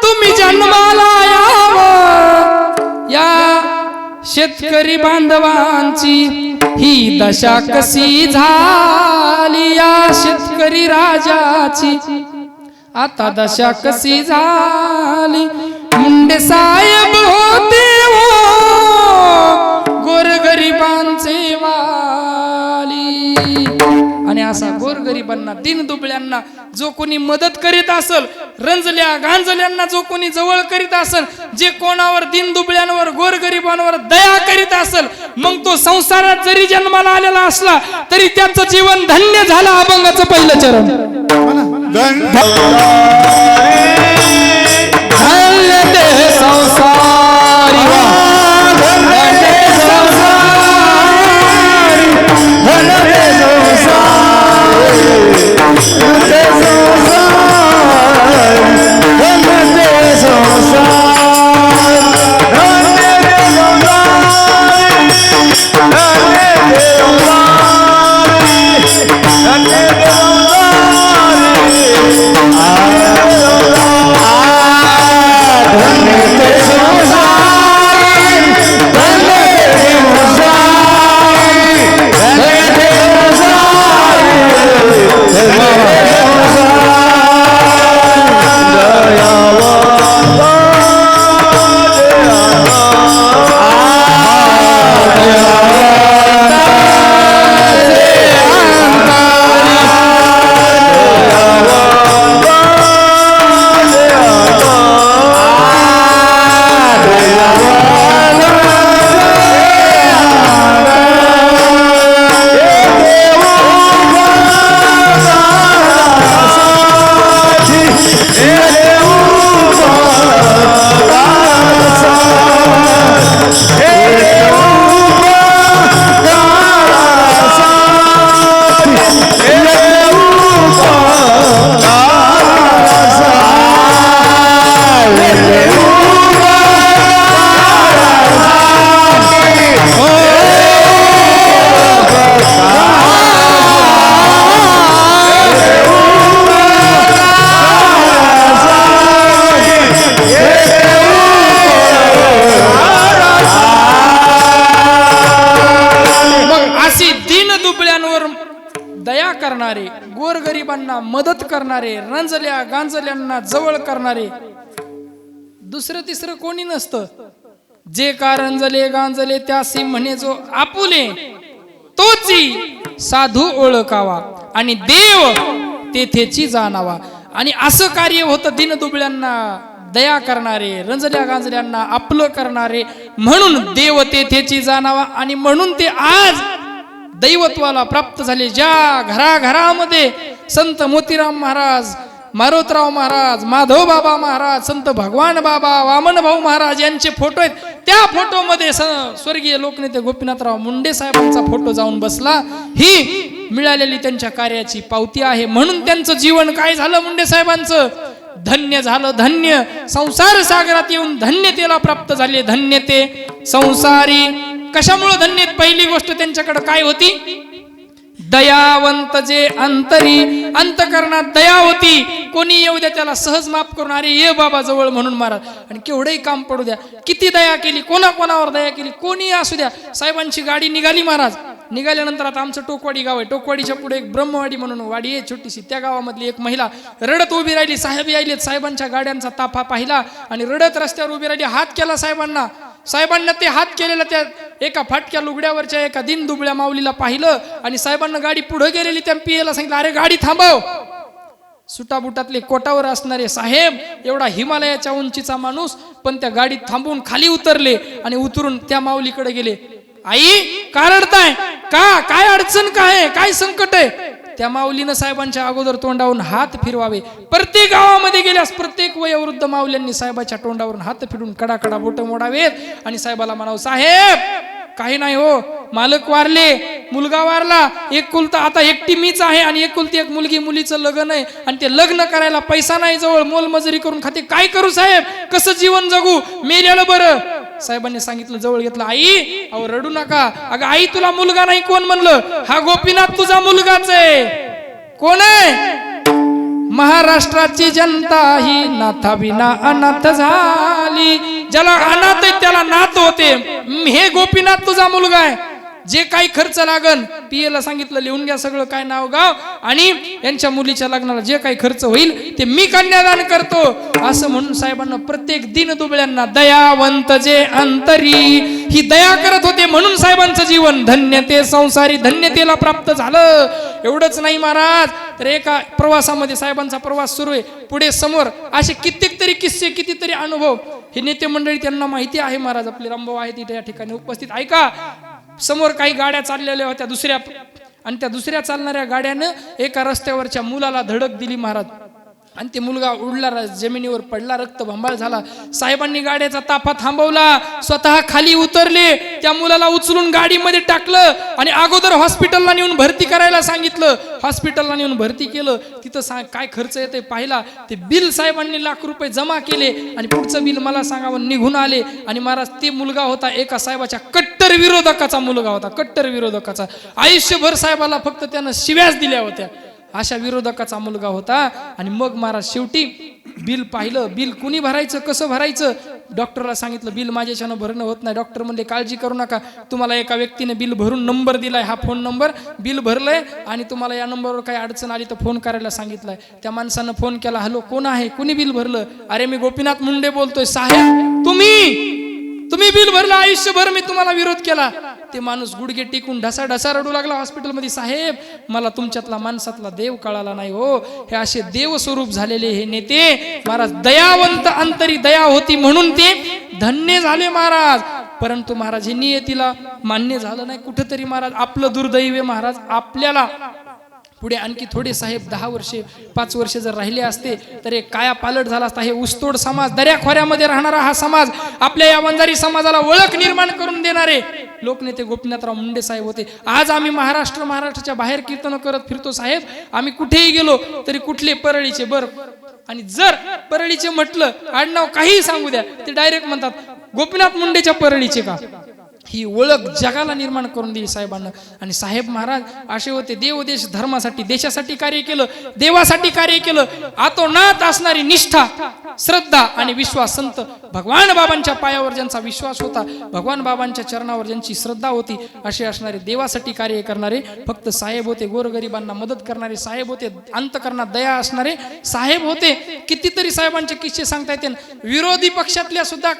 तुम्ही जन्माला यावं या शेतकरी बांधवांची ही दशा कशी झाली या शेतकरी राजाची आता दशा कशी झाली मुंडे साहेब होते गोरगरिबांचे वाली आणि असा गोरगरिबांना दीनदुबळ्यांना जो कोणी मदत करीत असेल रंजल्या गांजल्यांना जो कोणी जवळ करीत असेल जे कोणावर दीनदुबळ्यांवर गोरगरिबांवर दया करीत असेल मग तो संसारात जरी जन्माला आलेला असला तरी त्याचं जीवन धन्य झालं अभंगाचं पहिलं चरण धन्य ते संसारी करणारे, गोरगरिबांना मदत करणारे, रंजल्या गांजल्यांना जवळ करणारे दुसरं तिसरं कोणी नसतं. जे कारंजले गांजले त्यासी म्हणे जो आपुले, तोची साधू ओळखावा आणि देव तेथेची जाणावा. आणि असं कार्य होतं दीनदुबळ्यांना दया करणारे, रंजल्या गांजल्यांना आपलं करणारे, म्हणून देव तेथेची जाणावा. आणि म्हणून ते आज दैवत्वाला प्राप्त झाले. ज्या घराघरामध्ये संत मोतीराम महाराज, मारोतराव महाराज, माधव बाबा महाराज, संत भगवान बाबा, वामन भाऊ महाराज यांचे फोटो आहेत, त्या फोटोमध्ये स्वर्गीय लोकनेते गोपीनाथराव मुंडे साहेबांचा फोटो जाऊन बसला. ही मिळालेली त्यांच्या कार्याची पावती आहे. म्हणून त्यांचं जीवन काय झालं, मुंडे साहेबांचं धन्य झालं. धन्य संसार सागरात येऊन धन्यतेला प्राप्त झाले. धन्य ते संसारी. कशामुळे धन्य? पहिली गोष्ट त्यांच्याकडे काय होती? दयावंत जे अंतरी, अंतकरणात दया होती. कोणी येऊ द्या त्याला सहज माफ करून, अरे ये बाबा जवळ म्हणून महाराज, आणि केवढंही काम पडू द्या, किती दया केली, कोणाकोणावर दया केली, कोणी असू द्या. साहेबांची गाडी निघाली महाराज. निघाल्यानंतर आता आमचं टोकवाडी गाव आहे, टोकवाडीच्या पुढे एक ब्रह्मवाडी म्हणून वाडी आहे छोटीशी, त्या गावामधली एक महिला रडत उभी राहिली. साहेब यायलेत, साहेबांच्या गाड्यांचा ताफा पाहिला आणि रडत रस्त्यावर उभी राहिली. हात केला साहेबांना. साहेबांना ते हात केलेलं त्या एका फाटक्या लुगड्यावरच्या एका दिनदुबळ्या माऊलीला पाहिलं आणि साहेबांना गाडी पुढे गेलेली त्या पियेला सांगितलं, अरे गाडी थांबव. सुटाबुटातले कोटावर असणारे साहेब, एवढा हिमालयाच्या उंचीचा माणूस, पण त्या गाडीत थांबून खाली उतरले आणि उतरून त्या माऊलीकडे गेले. आई का रडताय? का काय अडचण काय, काय संकट आहे? त्या माऊलीनं साहेबांच्या अगोदर तोंडावरून हात फिरवावे. प्रत्येक गावामध्ये गेल्यास प्रत्येक वयोवृद्ध माऊल्यांनी साहेबाच्या तोंडावरून हात फिरून कडाकडा बोट मोडावेत आणि साहेबाला म्हणावं, साहेब काही नाही हो, मालक वारले, मुलगा वारला, एकुलता आता एकटी मीच आहे आणि एकुलती एक मुलगी, मुलीचं लग्न आहे आणि ते लग्न करायला पैसा नाही जवळ, मोलमजुरी करून खाते, काय करू साहेब, कसं जीवन जगू, मेल्याला बरं. साहेबांनी सांगितलं, जवळ घेतलं, आई अहो रडू नका. अगं आई तुला मुलगा नाही कोण म्हणलं? हा गोपीनाथ तुझा मुलगाच आहे. कोण आहे? महाराष्ट्राची जनता ही नाथाविना अनाथ झाली. ज्याला अनाथ आहे त्याला नाथ होते. हे गोपीनाथ तुझा मुलगा आहे. जे काही खर्च लागन, पियेला सांगितलं लिहून घ्या सगळं काय नाव गाव, आणि यांच्या मुलीच्या लग्नाला जे काही खर्च होईल ते मी कन्यादान करतो, असं म्हणून साहेबांना प्रत्येक दीनदुबळ्यांना दयावंत जे अंतरी ही दया करत होते. म्हणून साहेबांचं जीवन धन्य ते संसारी, धन्यतेला प्राप्त झालं. एवढंच नाही महाराज, तर एका प्रवासामध्ये साहेबांचा प्रवास सुरू आहे, पुढे समोर असे कित्येक तरी किस्से, कितीतरी अनुभव हे नेते मंडळी त्यांना माहिती आहे. महाराज आपले रामभाऊ आहेत तिथे या ठिकाणी उपस्थित. ऐका, समोर काही गाड्या चाललेल्या होत्या दुसऱ्या, आणि त्या दुसऱ्या चालणाऱ्या गाड्यानं एका रस्त्यावरच्या मुलाला धडक दिली महाराज, आणि ते मुलगा उडला, जमिनीवर पडला, रक्तबंबाळ झाला. साहेबांनी गाड्याचा ताफा थांबवला, स्वतः खाली उतरले, त्या मुलाला उचलून गाडीमध्ये टाकलं आणि अगोदर हॉस्पिटलला नेऊन भरती करायला सांगितलं. हॉस्पिटलला नेऊन भरती केलं. तिथं काय खर्च येते पाहिला. ते बिल साहेबांनी ₹1,00,000 जमा केले आणि पुढचं बिल मला सांगावं निघून आले. आणि महाराज ते मुलगा होता एका साहेबाच्या कट्टर विरोधकाचा मुलगा होता, कट्टर विरोधकाचा. आयुष्यभर साहेबाला फक्त त्यानं शिव्याच दिल्या होत्या, अशा विरोधकाचा मुलगा होता. आणि मग महाराज शेवटी बिल पाहिलं. बिल कुणी भरायचं, कसं भरायचं? डॉक्टरला सांगितलं बिल माझ्याच्यानं भरणं होत नाही. डॉक्टर म्हणले काळजी करू नका, तुम्हाला एका व्यक्तीने बिल भरून नंबर दिलाय, हा फोन नंबर, बिल भरलंय आणि तुम्हाला या नंबरवर काही अडचण आली तर फोन करायला सांगितलंय. त्या माणसानं फोन केला, हॅलो कोण आहे, कुणी बिल भरलं? अरे मी गोपीनाथ मुंडे बोलतोय. साहेब तुम्ही बिल भरलं, आयुष्यभर मी तुम्हाला विरोध केला. ते माणूस गुडघे टिकून ढसा रडू लागला हॉस्पिटलमध्ये. साहेब मला तुमच्यातला माणसातला देव कळाला नाही हो. हे असे देव स्वरूप झालेले हे नेते महाराज, दयावंत अंतरी दया होती म्हणून ते धन्य झाले महाराज. परंतु महाराज हे नियतीला मान्य झालं नाही कुठेतरी महाराज. आपलं दुर्दैव आहे महाराज. आपल्याला पुढे आणखी थोडे साहेब 10 वर्षे 5 वर्षे जर राहिले असते तर एक काया पालट झाला असता. हे ऊसतोड समाज, दऱ्याखोऱ्यामध्ये राहणारा हा समाज, आपल्या या वंजारी समाजाला ओळख निर्माण करून देणारे लोकनेते गोपीनाथराव मुंडे साहेब होते. आज आम्ही महाराष्ट्राच्या बाहेर कीर्तन करत फिरतो साहेब. आम्ही कुठेही गेलो तरी कुठले परळीचे बर, आणि जर परळीचे म्हटलं आडनाव काही सांगू द्या, ते डायरेक्ट म्हणतात गोपीनाथ मुंडेच्या परळीचे का. ही ओळख जगाला निर्माण करून दिली साहेबांना. आणि साहेब महाराज असे होते, देव देश धर्मासाठी, देशासाठी कार्य केलं, देवासाठी कार्य केलं. आतोनात असणारी निष्ठा, श्रद्धा आणि विश्वास. संत भगवान बाबांच्या पायावर ज्यांचा विश्वास होता, भगवान बाबांच्या चरणावर ज्यांची श्रद्धा होती, असे असणारे देवासाठी कार्य करणारे फक्त साहेब होते. गोरगरिबांना मदत करणारे साहेब होते. अंतकरणात दया असणारे साहेब होते. कितीतरी साहेबांचे किस्से सांगता येते. विरोधी पक्षातल्या सुद्धा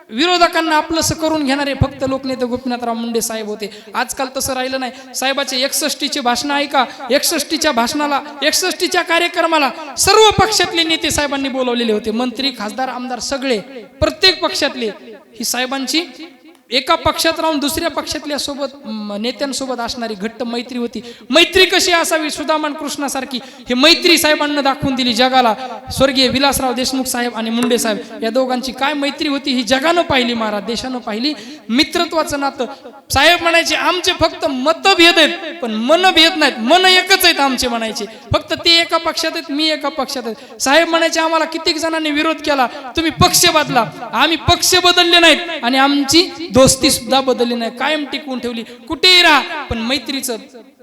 विरोधकांना आपलंसं करून घेणारे फक्त लोकनेते गोपीनाथराव मुंडे साहेब होते. आजकाल तसं राहिलं नाही. साहेबाचे 61चे भाषण ऐका. 61च्या भाषणाला, 61च्या कार्यक्रमाला सर्व पक्षातले नेते साहेबांनी बोलवलेले होते. मंत्री, खासदार, आमदार सगळे, प्रत्येक पक्षातले. ही साहेबांची एका पक्षात राहून दुसऱ्या पक्षातल्या सोबत नेत्यांसोबत असणारी घट्ट मैत्री होती. मैत्री कशी असावी सुदामान कृष्णासारखी, हे मैत्री साहेबांना दाखवून दिली जगाला. स्वर्गीय विलासराव देशमुख साहेब आणि मुंडे साहेब या दोघांची काय मैत्री होती ही जगानं पाहिली, महाराज देशानं पाहिली. मित्रत्वाचं नातं. साहेब म्हणायचे आमचे फक्त मतभेद आहेत पण मनभेद नाहीत, मन एकच आहेत आमचे म्हणायचे. फक्त ते एका पक्षात आहेत, मी एका पक्षात आहेत. साहेब म्हणायचे आम्हाला कित्येक जणांनी विरोध केला, तुम्ही पक्ष बदला. आम्ही पक्ष बदलले नाहीत आणि आमची दोस्ती सुद्धा बदलली नाही, कायम टिकवून ठेवली. कुठेही राहा पण मैत्रीचं,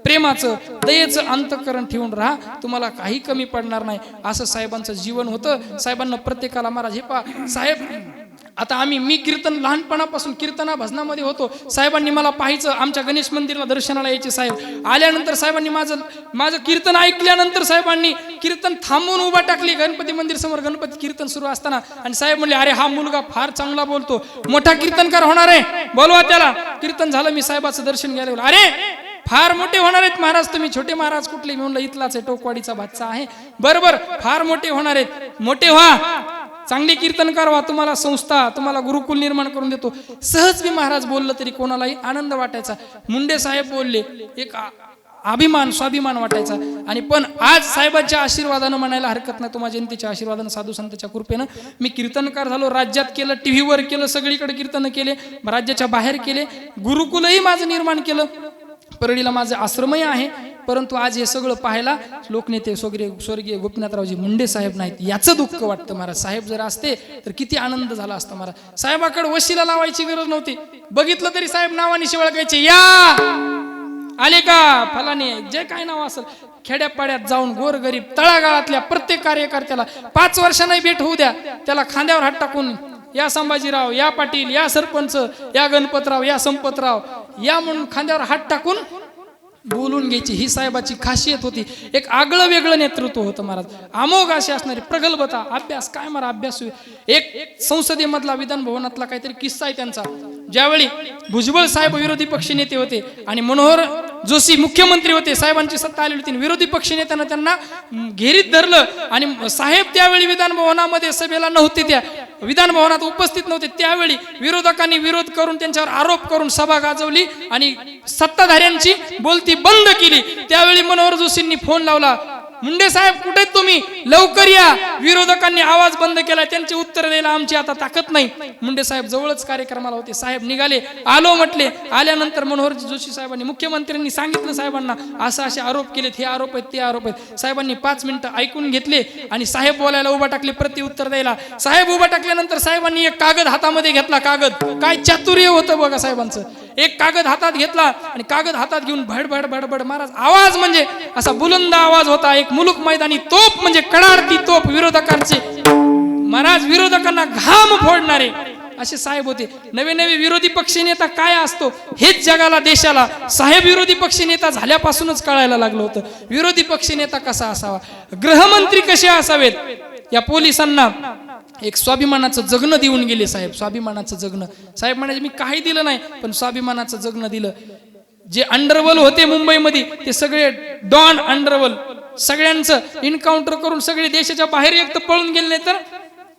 प्रेमाचं, दयेचं अंतःकरण ठेवून राहा, तुम्हाला काही कमी पडणार नाही. असं साहेबांचं जीवन होतं. साहेबांना प्रत्येकाला महाराज हे पा साहेब, आता मी कीर्तन लहानपणापासून कीर्तना भजनामध्ये होतो. साहेबांनी मला पाहायचं, आमच्या गणेश मंदिरला दर्शनाला यायचे साहेब. आल्यानंतर साहेबांनी माझं कीर्तन ऐकल्यानंतर साहेबांनी कीर्तन थांबवून उभा टाकली गणपती मंदिर समोर. गणपती कीर्तन सुरू असताना आणि साहेब म्हणले अरे हा मुलगा फार चांगला बोलतो, मोठा कीर्तनकार होणार आहे, बोलवा त्याला. कीर्तन झालं, मी साहेबाचं दर्शन घ्यायला गेलो. अरे फार मोठे होणार आहेत महाराज तुम्ही, छोटे महाराज कुठले? मी म्हणलं इथलाच आहे, टोकवाडीचा बादशाह आहे. बरोबर, फार मोठे होणार आहेत, मोठे व्हा, चांगले कीर्तनकार व्हा, तुम्हाला संस्था, तुम्हाला गुरुकुल निर्माण करून देतो. सहज मी महाराज बोललं तरी कोणालाही आनंद वाटायचा. मुंडे साहेब बोलले, एक अभिमान, स्वाभिमान वाटायचा. आणि पण आज साहेबांच्या आशीर्वादानं म्हणायला हरकत नाही, तुम्हा जनतेच्या आशीर्वादानं, साधू संतांच्या कृपेनं मी कीर्तनकार झालो. राज्यात केलं, टीव्हीवर केलं, सगळीकडे कीर्तन केले, राज्याच्या बाहेर केले, गुरुकुलही माझं निर्माण केलं, परळीला माझं आश्रमही आहे. परंतु आज हे सगळं पाहायला लोकनेते स्वर्गीय गोपीनाथरावजी मुंडे साहेब नाहीत, याचं दुःख वाटतं महाराज. साहेब जर असते तर किती आनंद झाला असता महाराज. साहेबाकडे वशिला लावायची गरज नव्हती, बघितलं तरी साहेब नावाने शिवळकायचे, या आले का फलाने, जे काय नाव असेल. खेड्यापाड्यात जाऊन गोरगरीब तळागाळातल्या प्रत्येक कार्यकर्त्याला 5 वर्षांनी भेट होऊ द्या, त्याला खांद्यावर हात टाकून या संभाजीराव, या पाटील, या सरपंच, या गणपतराव, या संपतराव, या म्हणून खांद्यावर हात टाकून बोलून घ्यायची. ही साहेबाची खासियत होती. एक आगळं वेगळं नेतृत्व होतं महाराज. अमोघ असे असणारे, प्रगल्भता, अभ्यास, काय मारा अभ्यास. एक संसदेमधला, विधान भवनातला काहीतरी किस्सा आहे त्यांचा. ज्यावेळी भुजबळ साहेब विरोधी पक्ष नेते होते आणि मनोहर जोशी मुख्यमंत्री होते, साहेबांची सत्ता आलेली होती, विरोधी पक्ष नेत्यानं त्यांना घेरीत धरलं आणि साहेब त्यावेळी विधान भवनामध्ये सभेला नव्हते, त्या विधान भवनात उपस्थित नव्हते. त्यावेळी विरोधकांनी विरोध करून त्यांच्यावर आरोप करून सभा गाजवली आणि सत्ताधाऱ्यांची बोलती बंद केली. त्यावेळी मनोहर जोशींनी फोन लावला, मुंडे साहेब कुठे तुम्ही, लवकर या. विरोधकांनी आवाज बंद केला, त्यांचे उत्तर द्यायला आमची आता ताकद नाही. मुंडे साहेब जवळच कार्यक्रमाला होते, साहेब निघाले, आलो म्हटले. आल्यानंतर मनोहर जोशी साहेबांनी, मुख्यमंत्र्यांनी सांगितलं साहेबांना असे आरोप केलेत, हे आरोप आहेत, ते आरोप आहेत. साहेबांनी 5 मिनिटं ऐकून घेतले आणि साहेब बोलायला उभा टाकले, प्रत्युत्तर द्यायला. साहेब उभा टाकल्यानंतर साहेबांनी एक कागद हातामध्ये घेतला. कागद, काय चातुर्य होतं बघा साहेबांचं. एक कागद हातात घेतला आणि कागद हातात घेऊन भडभड भडभड महाराज, आवाज म्हणजे असा बुलंद आवाज होता. एक मुलुक मैदानी तोप म्हणजे कडाडती तोप, विरोधकांचे महाराज, विरोधकांना घाम फोडणारे असे साहेब होते. नवे नवे विरोधी पक्ष नेता काय असतो हेच जगाला, देशाला साहेब विरोधी पक्ष नेता झाल्यापासूनच कळायला लागलं होतं. विरोधी पक्ष नेता कसा असावा, गृहमंत्री कसे असावेत. या पोलिसांना एक स्वाभिमानाचं जगणं देऊन गेले साहेब, स्वाभिमानाचं जगणं. साहेब म्हणाले मी काही दिलं नाही पण स्वाभिमानाचं जगणं दिलं. जे अंडरवर्ल्ड होते मुंबईमध्ये ते सगळे डॉन अंडरवर्ल्ड सगळ्यांचं एन्काउंटर करून सगळे देशाच्या बाहेर एक तर पळून गेले, नाही तर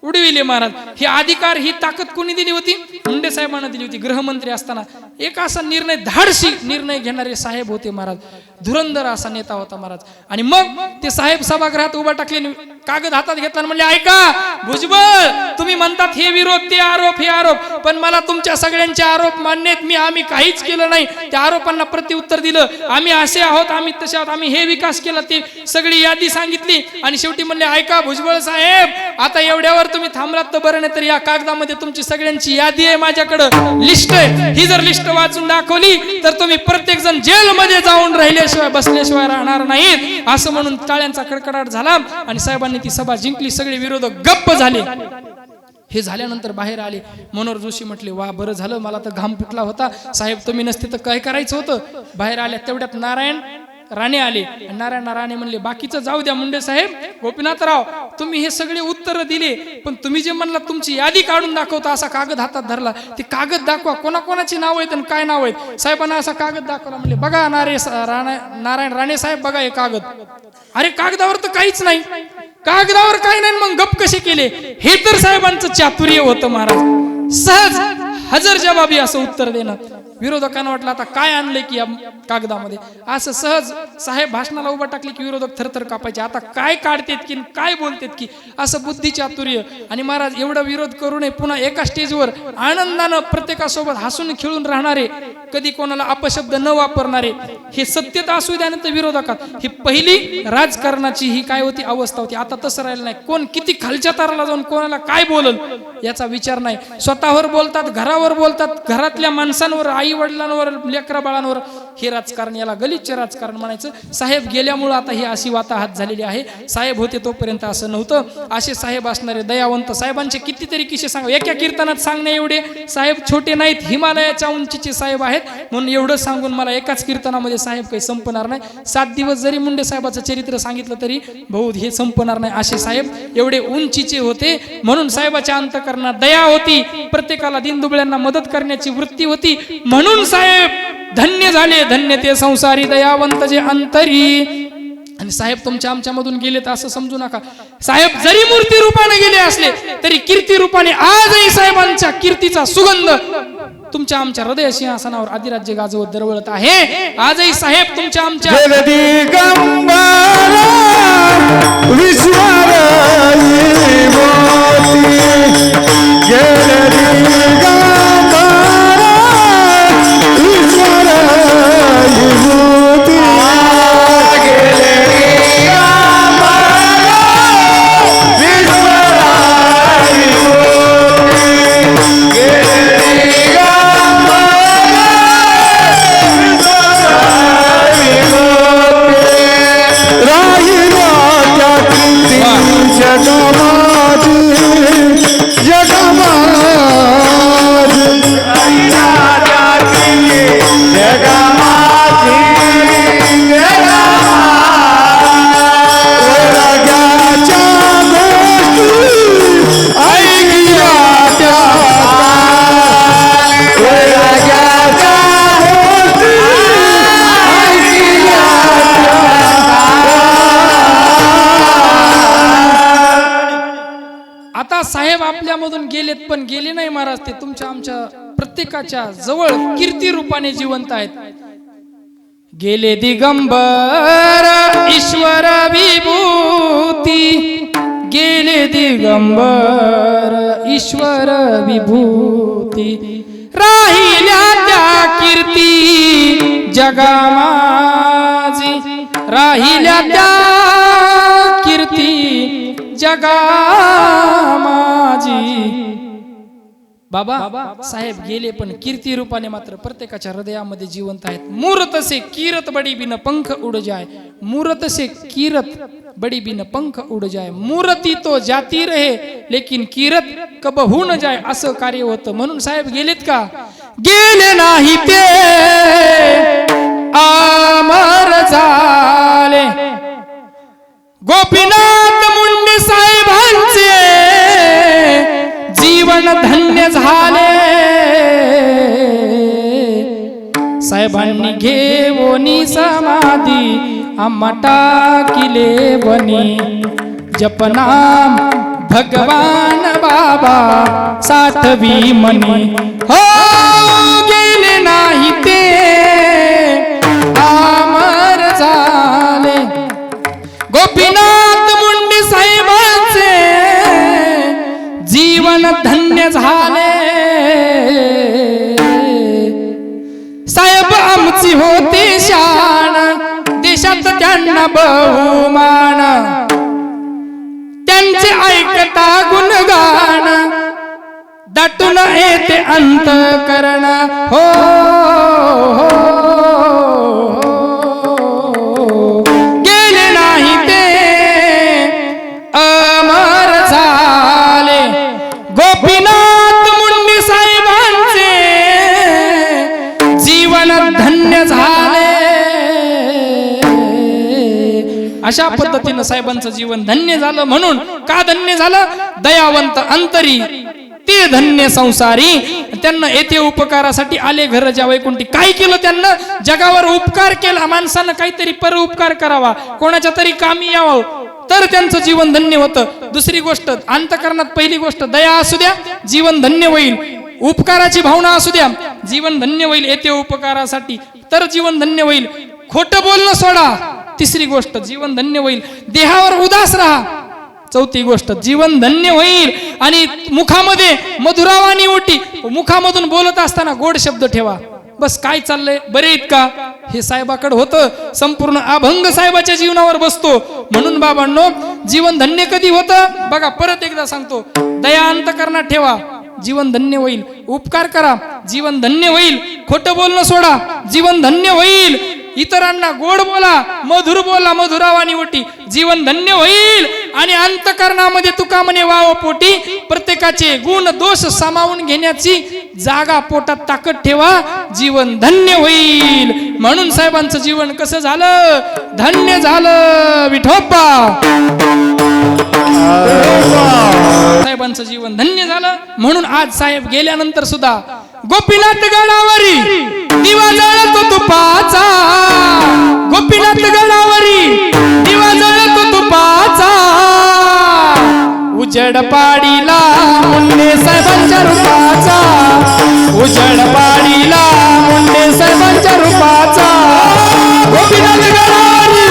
उडविले महाराज. हे अधिकार, ही ताकद कोणी दिली होती? मुंडे साहेबांना दिली होती. गृहमंत्री असताना एक असा निर्णय, धाडसी निर्णय घेणारे साहेब होते महाराज. धुरंधर असा नेता होता महाराज. आणि मग ते साहेब सभागृहात उभा टाकले, कागद हातात घेतला आणि म्हणले ऐका भुजबळ, तुम्ही म्हणतात हे विरोध, ते आरोप, हे आरोप, पण मला तुमच्या सगळ्यांचे आरोप मान्य आहेत. आम्ही काहीच केलं नाही. त्या आरोपांना प्रत्युत्तर दिलं. आम्ही असे आहोत, आम्ही तसे आहोत, आम्ही हे विकास केला, ते सगळी यादी सांगितली. आणि शेवटी म्हणले ऐका भुजबळ साहेब, आता एवढ्यावर तुम्ही थांबलात तर बरं, नाही तर या कागदामध्ये तुमची सगळ्यांची यादी आहे, माझ्याकडं लिस्ट आहे. ही जर लिस्ट वाचून दाखवली तर तुम्ही प्रत्येक जण जेलमध्ये जाऊन राहिल्याशिवाय, बसल्याशिवाय राहणार नाहीत. असं म्हणून टाळ्यांचा कडकडाट झाला आणि साहेबांनी ती सभा जिंकली. सगळे विरोधक गप्प झाले. हे झाल्यानंतर बाहेर आले. मनोहर जोशी म्हटले वा बरं झालं, मला तर घाम फुटला होता. साहेब तुम्ही नसते तर काय करायचं होतं. बाहेर आल्या तेवढ्यात नारायण राणे आले. नारायण राणे म्हणले बाकीचं जाऊ द्या मुंडे साहेब, गोपीनाथराव तुम्ही हे सगळे उत्तर दिले, पण तुम्ही जे म्हणला तुमची यादी काढून दाखवता, असा कागद हातात धरला, ते कागद दाखवा, कोणाकोणाची नाव आहेत आणि काय नाव आहेत. साहेबांना असा कागद दाखवला. म्हणले बघा नारायण राणे साहेब, बघा हे कागद. अरे कागदावर तर काहीच नाही, कागदावर काही नाही, मग गप कसे केले? हे तर साहेबांचं चातुर्य होतं महाराज, सहज हजर जबाबी असं उत्तर देणं. विरोधकांना वाटलं आता काय आणलंय की या कागदामध्ये, असं सहज साहेब भाषणाला उभा टाकले की विरोधक थरथर कापायचे, आता काय काढतेत की काय बोलतेत की, असं बुद्धी चातुर्य. आणि महाराज एवढा विरोध करू नये, पुन्हा एका स्टेजवर आनंदानं प्रत्येकासोबत हसून खेळून राहणारे, कधी कोणाला अपशब्द न वापरणारे, हे सत्यता असू द्या नंतर विरोधकात, ही पहिली राजकारणाची ही काय होती अवस्था होती. आता तसं राहिलं नाही. कोण किती खालच्या ताराला जाऊन कोणाला काय बोलल याचा विचार नाही. स्वतःवर बोलतात, घरावर बोलतात, घरातल्या माणसांवर, आई वडिलांवर, लेकरा बाळांवर. हे राजकारण, याला गलिच्छ राजकारण म्हणायचं. साहेब गेल्यामुळं आता ही अशी वाताहत झालेली आहे. साहेब होते तोपर्यंत असं नव्हतं. असे साहेब असणारे दयावंत, साहेबांचे कितीतरी किस्से सांगा, एका कीर्तनात सांगणे एवढे. साहेब छोटे नाहीत, हिमालयाच्या उंचीचे साहेब आहेत. म्हणून एवढं सांगून मला एकाच कीर्तनामध्ये साहेब काही संपणार नाही. 7 दिवस जरी मुंडे साहेबाचं चरित्र सांगितलं तरी भाऊ हे संपणार नाही. असे साहेब एवढे उंचीचे होते. म्हणून साहेबाच्या अंतःकरणात दया होती, प्रत्येकाला दीनदुबळ्यांना मदत करण्याची वृत्ती होती. म्हणून साहेब धन्य झाले, धन्य ते संसारी दयावंत जे अंतरी. आणि साहेब तुमच्या आमच्या मधून गेलेत असं समजू नका. साहेब जरी मूर्ती रूपाने गेले असले तरी कीर्ती रूपाने आजही साहेबांच्या कीर्तीचा सुगंध तुमच्या आमच्या हृदय सिंहासनावर अधिराज्य गाजवत दरवळत आहे. आजही साहेब तुमच्या आमच्या साहेब आपल्यामधून गेलेत, पण गेले नाही महाराज, ते तुमच्या आमच्या प्रत्येकाच्या जवळ कीर्ती रूपाने जिवंत आहेत. गेले दिगंबर ईश्वर विभूती, गेले दिगंबर ईश्वर विभूती, राहिल्या त्या कीर्ती जगामाजी, राहिल्या त्या कीर्ती जगा माझी. बाबा साहेब गेले पण कीर्ती रूपाने मात्र प्रत्येकाच्या हृदयामध्ये जिवंत आहेत. मूरत से कीरत बडी बिन पंख उड़ जाए, मूरत से कीरत बडी बिन पंख उड़ जाए, मूर्ति तो जाती रहे लेकिन कीरत कबहू न जाए, असं कार्य होतं. म्हणून साहेब गेलेत का? गेले नाही ते अमर झाले. गोपीनाथ मुंडे साहेबांचे जीवन धन्य झाले. साहेबांनी घेवोनी समाधी आम्हा टाकिले बनी, जपनाम भगवान बाबा साठवी मनी. हो गेले नाही ते अमर झाले. गोपीनाथ मुंडे साहेबांचे जीवन धन्य झाले. साहेब आमची होती शान, देशात त्यांना बहुमान, त्यांचे ऐकता गुणगान दाटून येते अंतःकरण. हो गेले नाही ते अमर झाले. गोपीनाथ मुंडे साहेबांचे जीवन धन्य झाले. अशा पद्धतीनं साहेबांचं जीवन धन्य झालं. म्हणून का धन्य झालं? दयावंत अंतरी ते धन्य संसारी. त्यांना येथे उपकारासाठी आले घर ज्या वैकुंठी. काय केलं त्यांना? जगावर उपकार केला. माणसानं काहीतरी पर उपकार करावा, कोणाच्या तरी कामी यावं, तर त्यांचं जीवन धन्य होतं. दुसरी गोष्ट अंतःकरणात, पहिली गोष्ट दया असू द्या, जीवन धन्य होईल. उपकाराची भावना असू द्या, जीवन धन्य होईल. येते उपकारासाठी तर जीवन धन्य होईल. खोटं बोलणं सोडा, तिसरी गोष्ट जीवन धन्य होईल. देहावर उदास राहा, चौथी गोष्ट जीवन धन्य होईल. आणि मुखामध्ये मधुरावाणी ओटी, मुखामधून बोलत असताना गोड शब्द ठेवा. बस काय चाललंय, बरे आहेत का, हे साहेबाकडे होतं. संपूर्ण अभंग साहेबाच्या जीवनावर बसतो. म्हणून बाबांनो, जीवन धन्य कधी होतं बघा. परत एकदा सांगतो, दया अंतःकरणात ठेवा, जीवन धन्य होईल. उपकार करा, जीवन धन्य होईल. खोटं बोलणं सोडा, जीवन धन्य होईल. इतरांना गोड बोला, मधुर बोला, मधुरावाणी ओटी, जीवन धन्य होईल. आणि अंतःकरणामध्ये तुका म्हणे वाव पोटी, प्रत्येकाचे गुण दोष सामावून घेण्याची जागा पोटात ताकद ठेवा, जीवन धन्य होईल. म्हणून साहेबांचं जीवन कसं झालं? धन्य झालं. विठोबा साहेबांचं जीवन धन्य झालं. म्हणून आज साहेब गेल्यानंतर सुद्धा गोपीनाथ गडावरी दिवा जळतो तुपाचा, गोपीनाथ गडावरी दिवा जळतो तुपाचा, उजड पाडीला मुंडे साहेबांच्या रूपाचा, उजड पाडीला मुंडे साहेबांच्या रूपाचा, गोपीनाथ गडावरी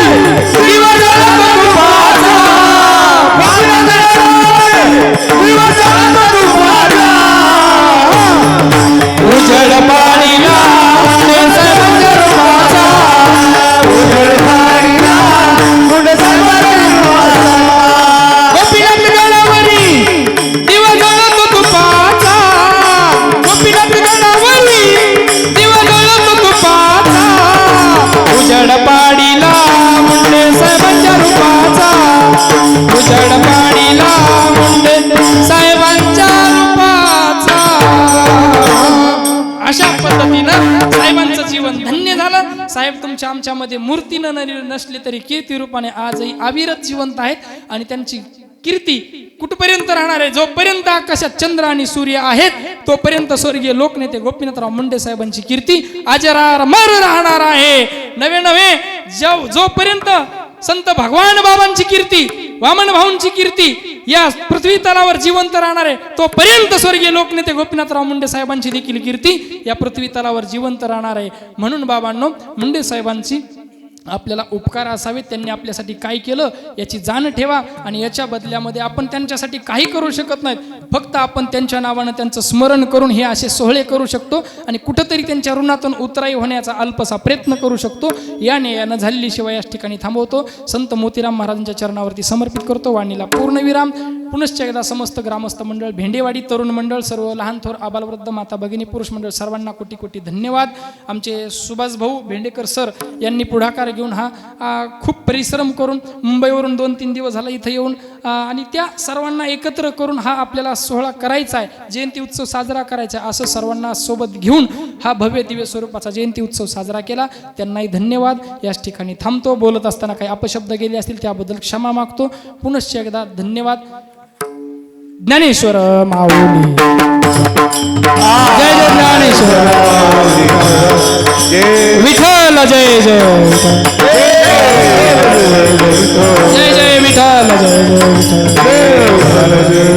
दिवा जळतो तुपाचा, गोपीनाथ गडावरी दिवा जळतो तुपाचा, उजड पाडीला मुंडे साहेबांच्या रूपाचा, उजड पाडीला मुंडे साहेबांच्या रूपाचा, गोपीनाथ गडावरी दिवा जळतो तुपाचा, गोपीनाथ गडावरी दिवा जळतो तुपाचा, उजड पाडीला मुंडे साहेबांच्या रूपाचा, उजड पाडीला मुंडे साहेबांच्या रूपाचा. अशा पद्धतीनं साहेबांचं जीवन धन्य झालं. साहेब तुमच्या आमच्यामध्ये मूर्तीनं नसले तरी कीर्ती रूपाने आजही अविरत जिवंत आहेत. आणि त्यांची कीर्ती कुठपर्यंत राहणार आहे? जोपर्यंत आकाशात चंद्र आणि सूर्य आहेत तोपर्यंत स्वर्गीय लोकनेते गोपीनाथराव मुंडे साहेबांची कीर्ती अजरामर राहणार आहे. नवे नवे जोपर्यंत संत भगवान बाबांची कीर्ती, वामन भाऊंची कीर्ती या पृथ्वी तलावर जिवंत राहणार आहे, तोपर्यंत स्वर्गीय लोकनेते गोपीनाथराव मुंडे साहेबांची देखील कीर्ती या पृथ्वी तलावर जिवंत राहणार आहे. म्हणून बाबांनो, मुंडे साहेबांची आपल्याला उपकार असावेत. त्यांनी आपल्यासाठी काय केलं याची जाण ठेवा. आणि याच्या बदल्यामध्ये आपण त्यांच्यासाठी काही करू शकत नाहीत. फक्त आपण त्यांच्या नावानं त्यांचं स्मरण करून हे असे सोहळे करू शकतो आणि कुठंतरी त्यांच्या ऋणातून उतराई होण्याचा अल्पसा प्रयत्न करू शकतो. यानं झालेली सेवा याच ठिकाणी थांबवतो. संत मोतीराम महाराजांच्या चरणावरती समर्पित करतो. वाणीला पूर्णविराम. पुनश्च एकदा समस्त ग्रामस्थ मंडळ, भेंडेवाडी तरुण मंडळ, सर्व लहान थोर आबालवृद्ध माता भगिनी पुरुष मंडळ सर्वांना कोटी कोटी धन्यवाद. आमचे सुभाष भाऊ भेंडेकर सर यांनी पुढाकार घेऊन हा खूप परिश्रम करून मुंबईवरून 2-3 दिवस झाला इथं येऊन आणि त्या सर्वांना एकत्र करून हा आपल्याला सोहळा करायचा आहे, जयंती उत्सव साजरा करायचा आहे, असं सर्वांना सोबत घेऊन हा भव्य दिव्य स्वरूपाचा जयंती उत्सव साजरा केला. त्यांनाही धन्यवाद. याच ठिकाणी थांबतो. बोलत असताना काही अपशब्द गेले असतील त्याबद्दल क्षमा मागतो. पुनश्च एकदा धन्यवाद. ज्ञानेश्वर माऊली जय जय ज्ञानेश्वर विठ्ठल जय जय जय जय विठ्ठल जय जय विठ्ठल.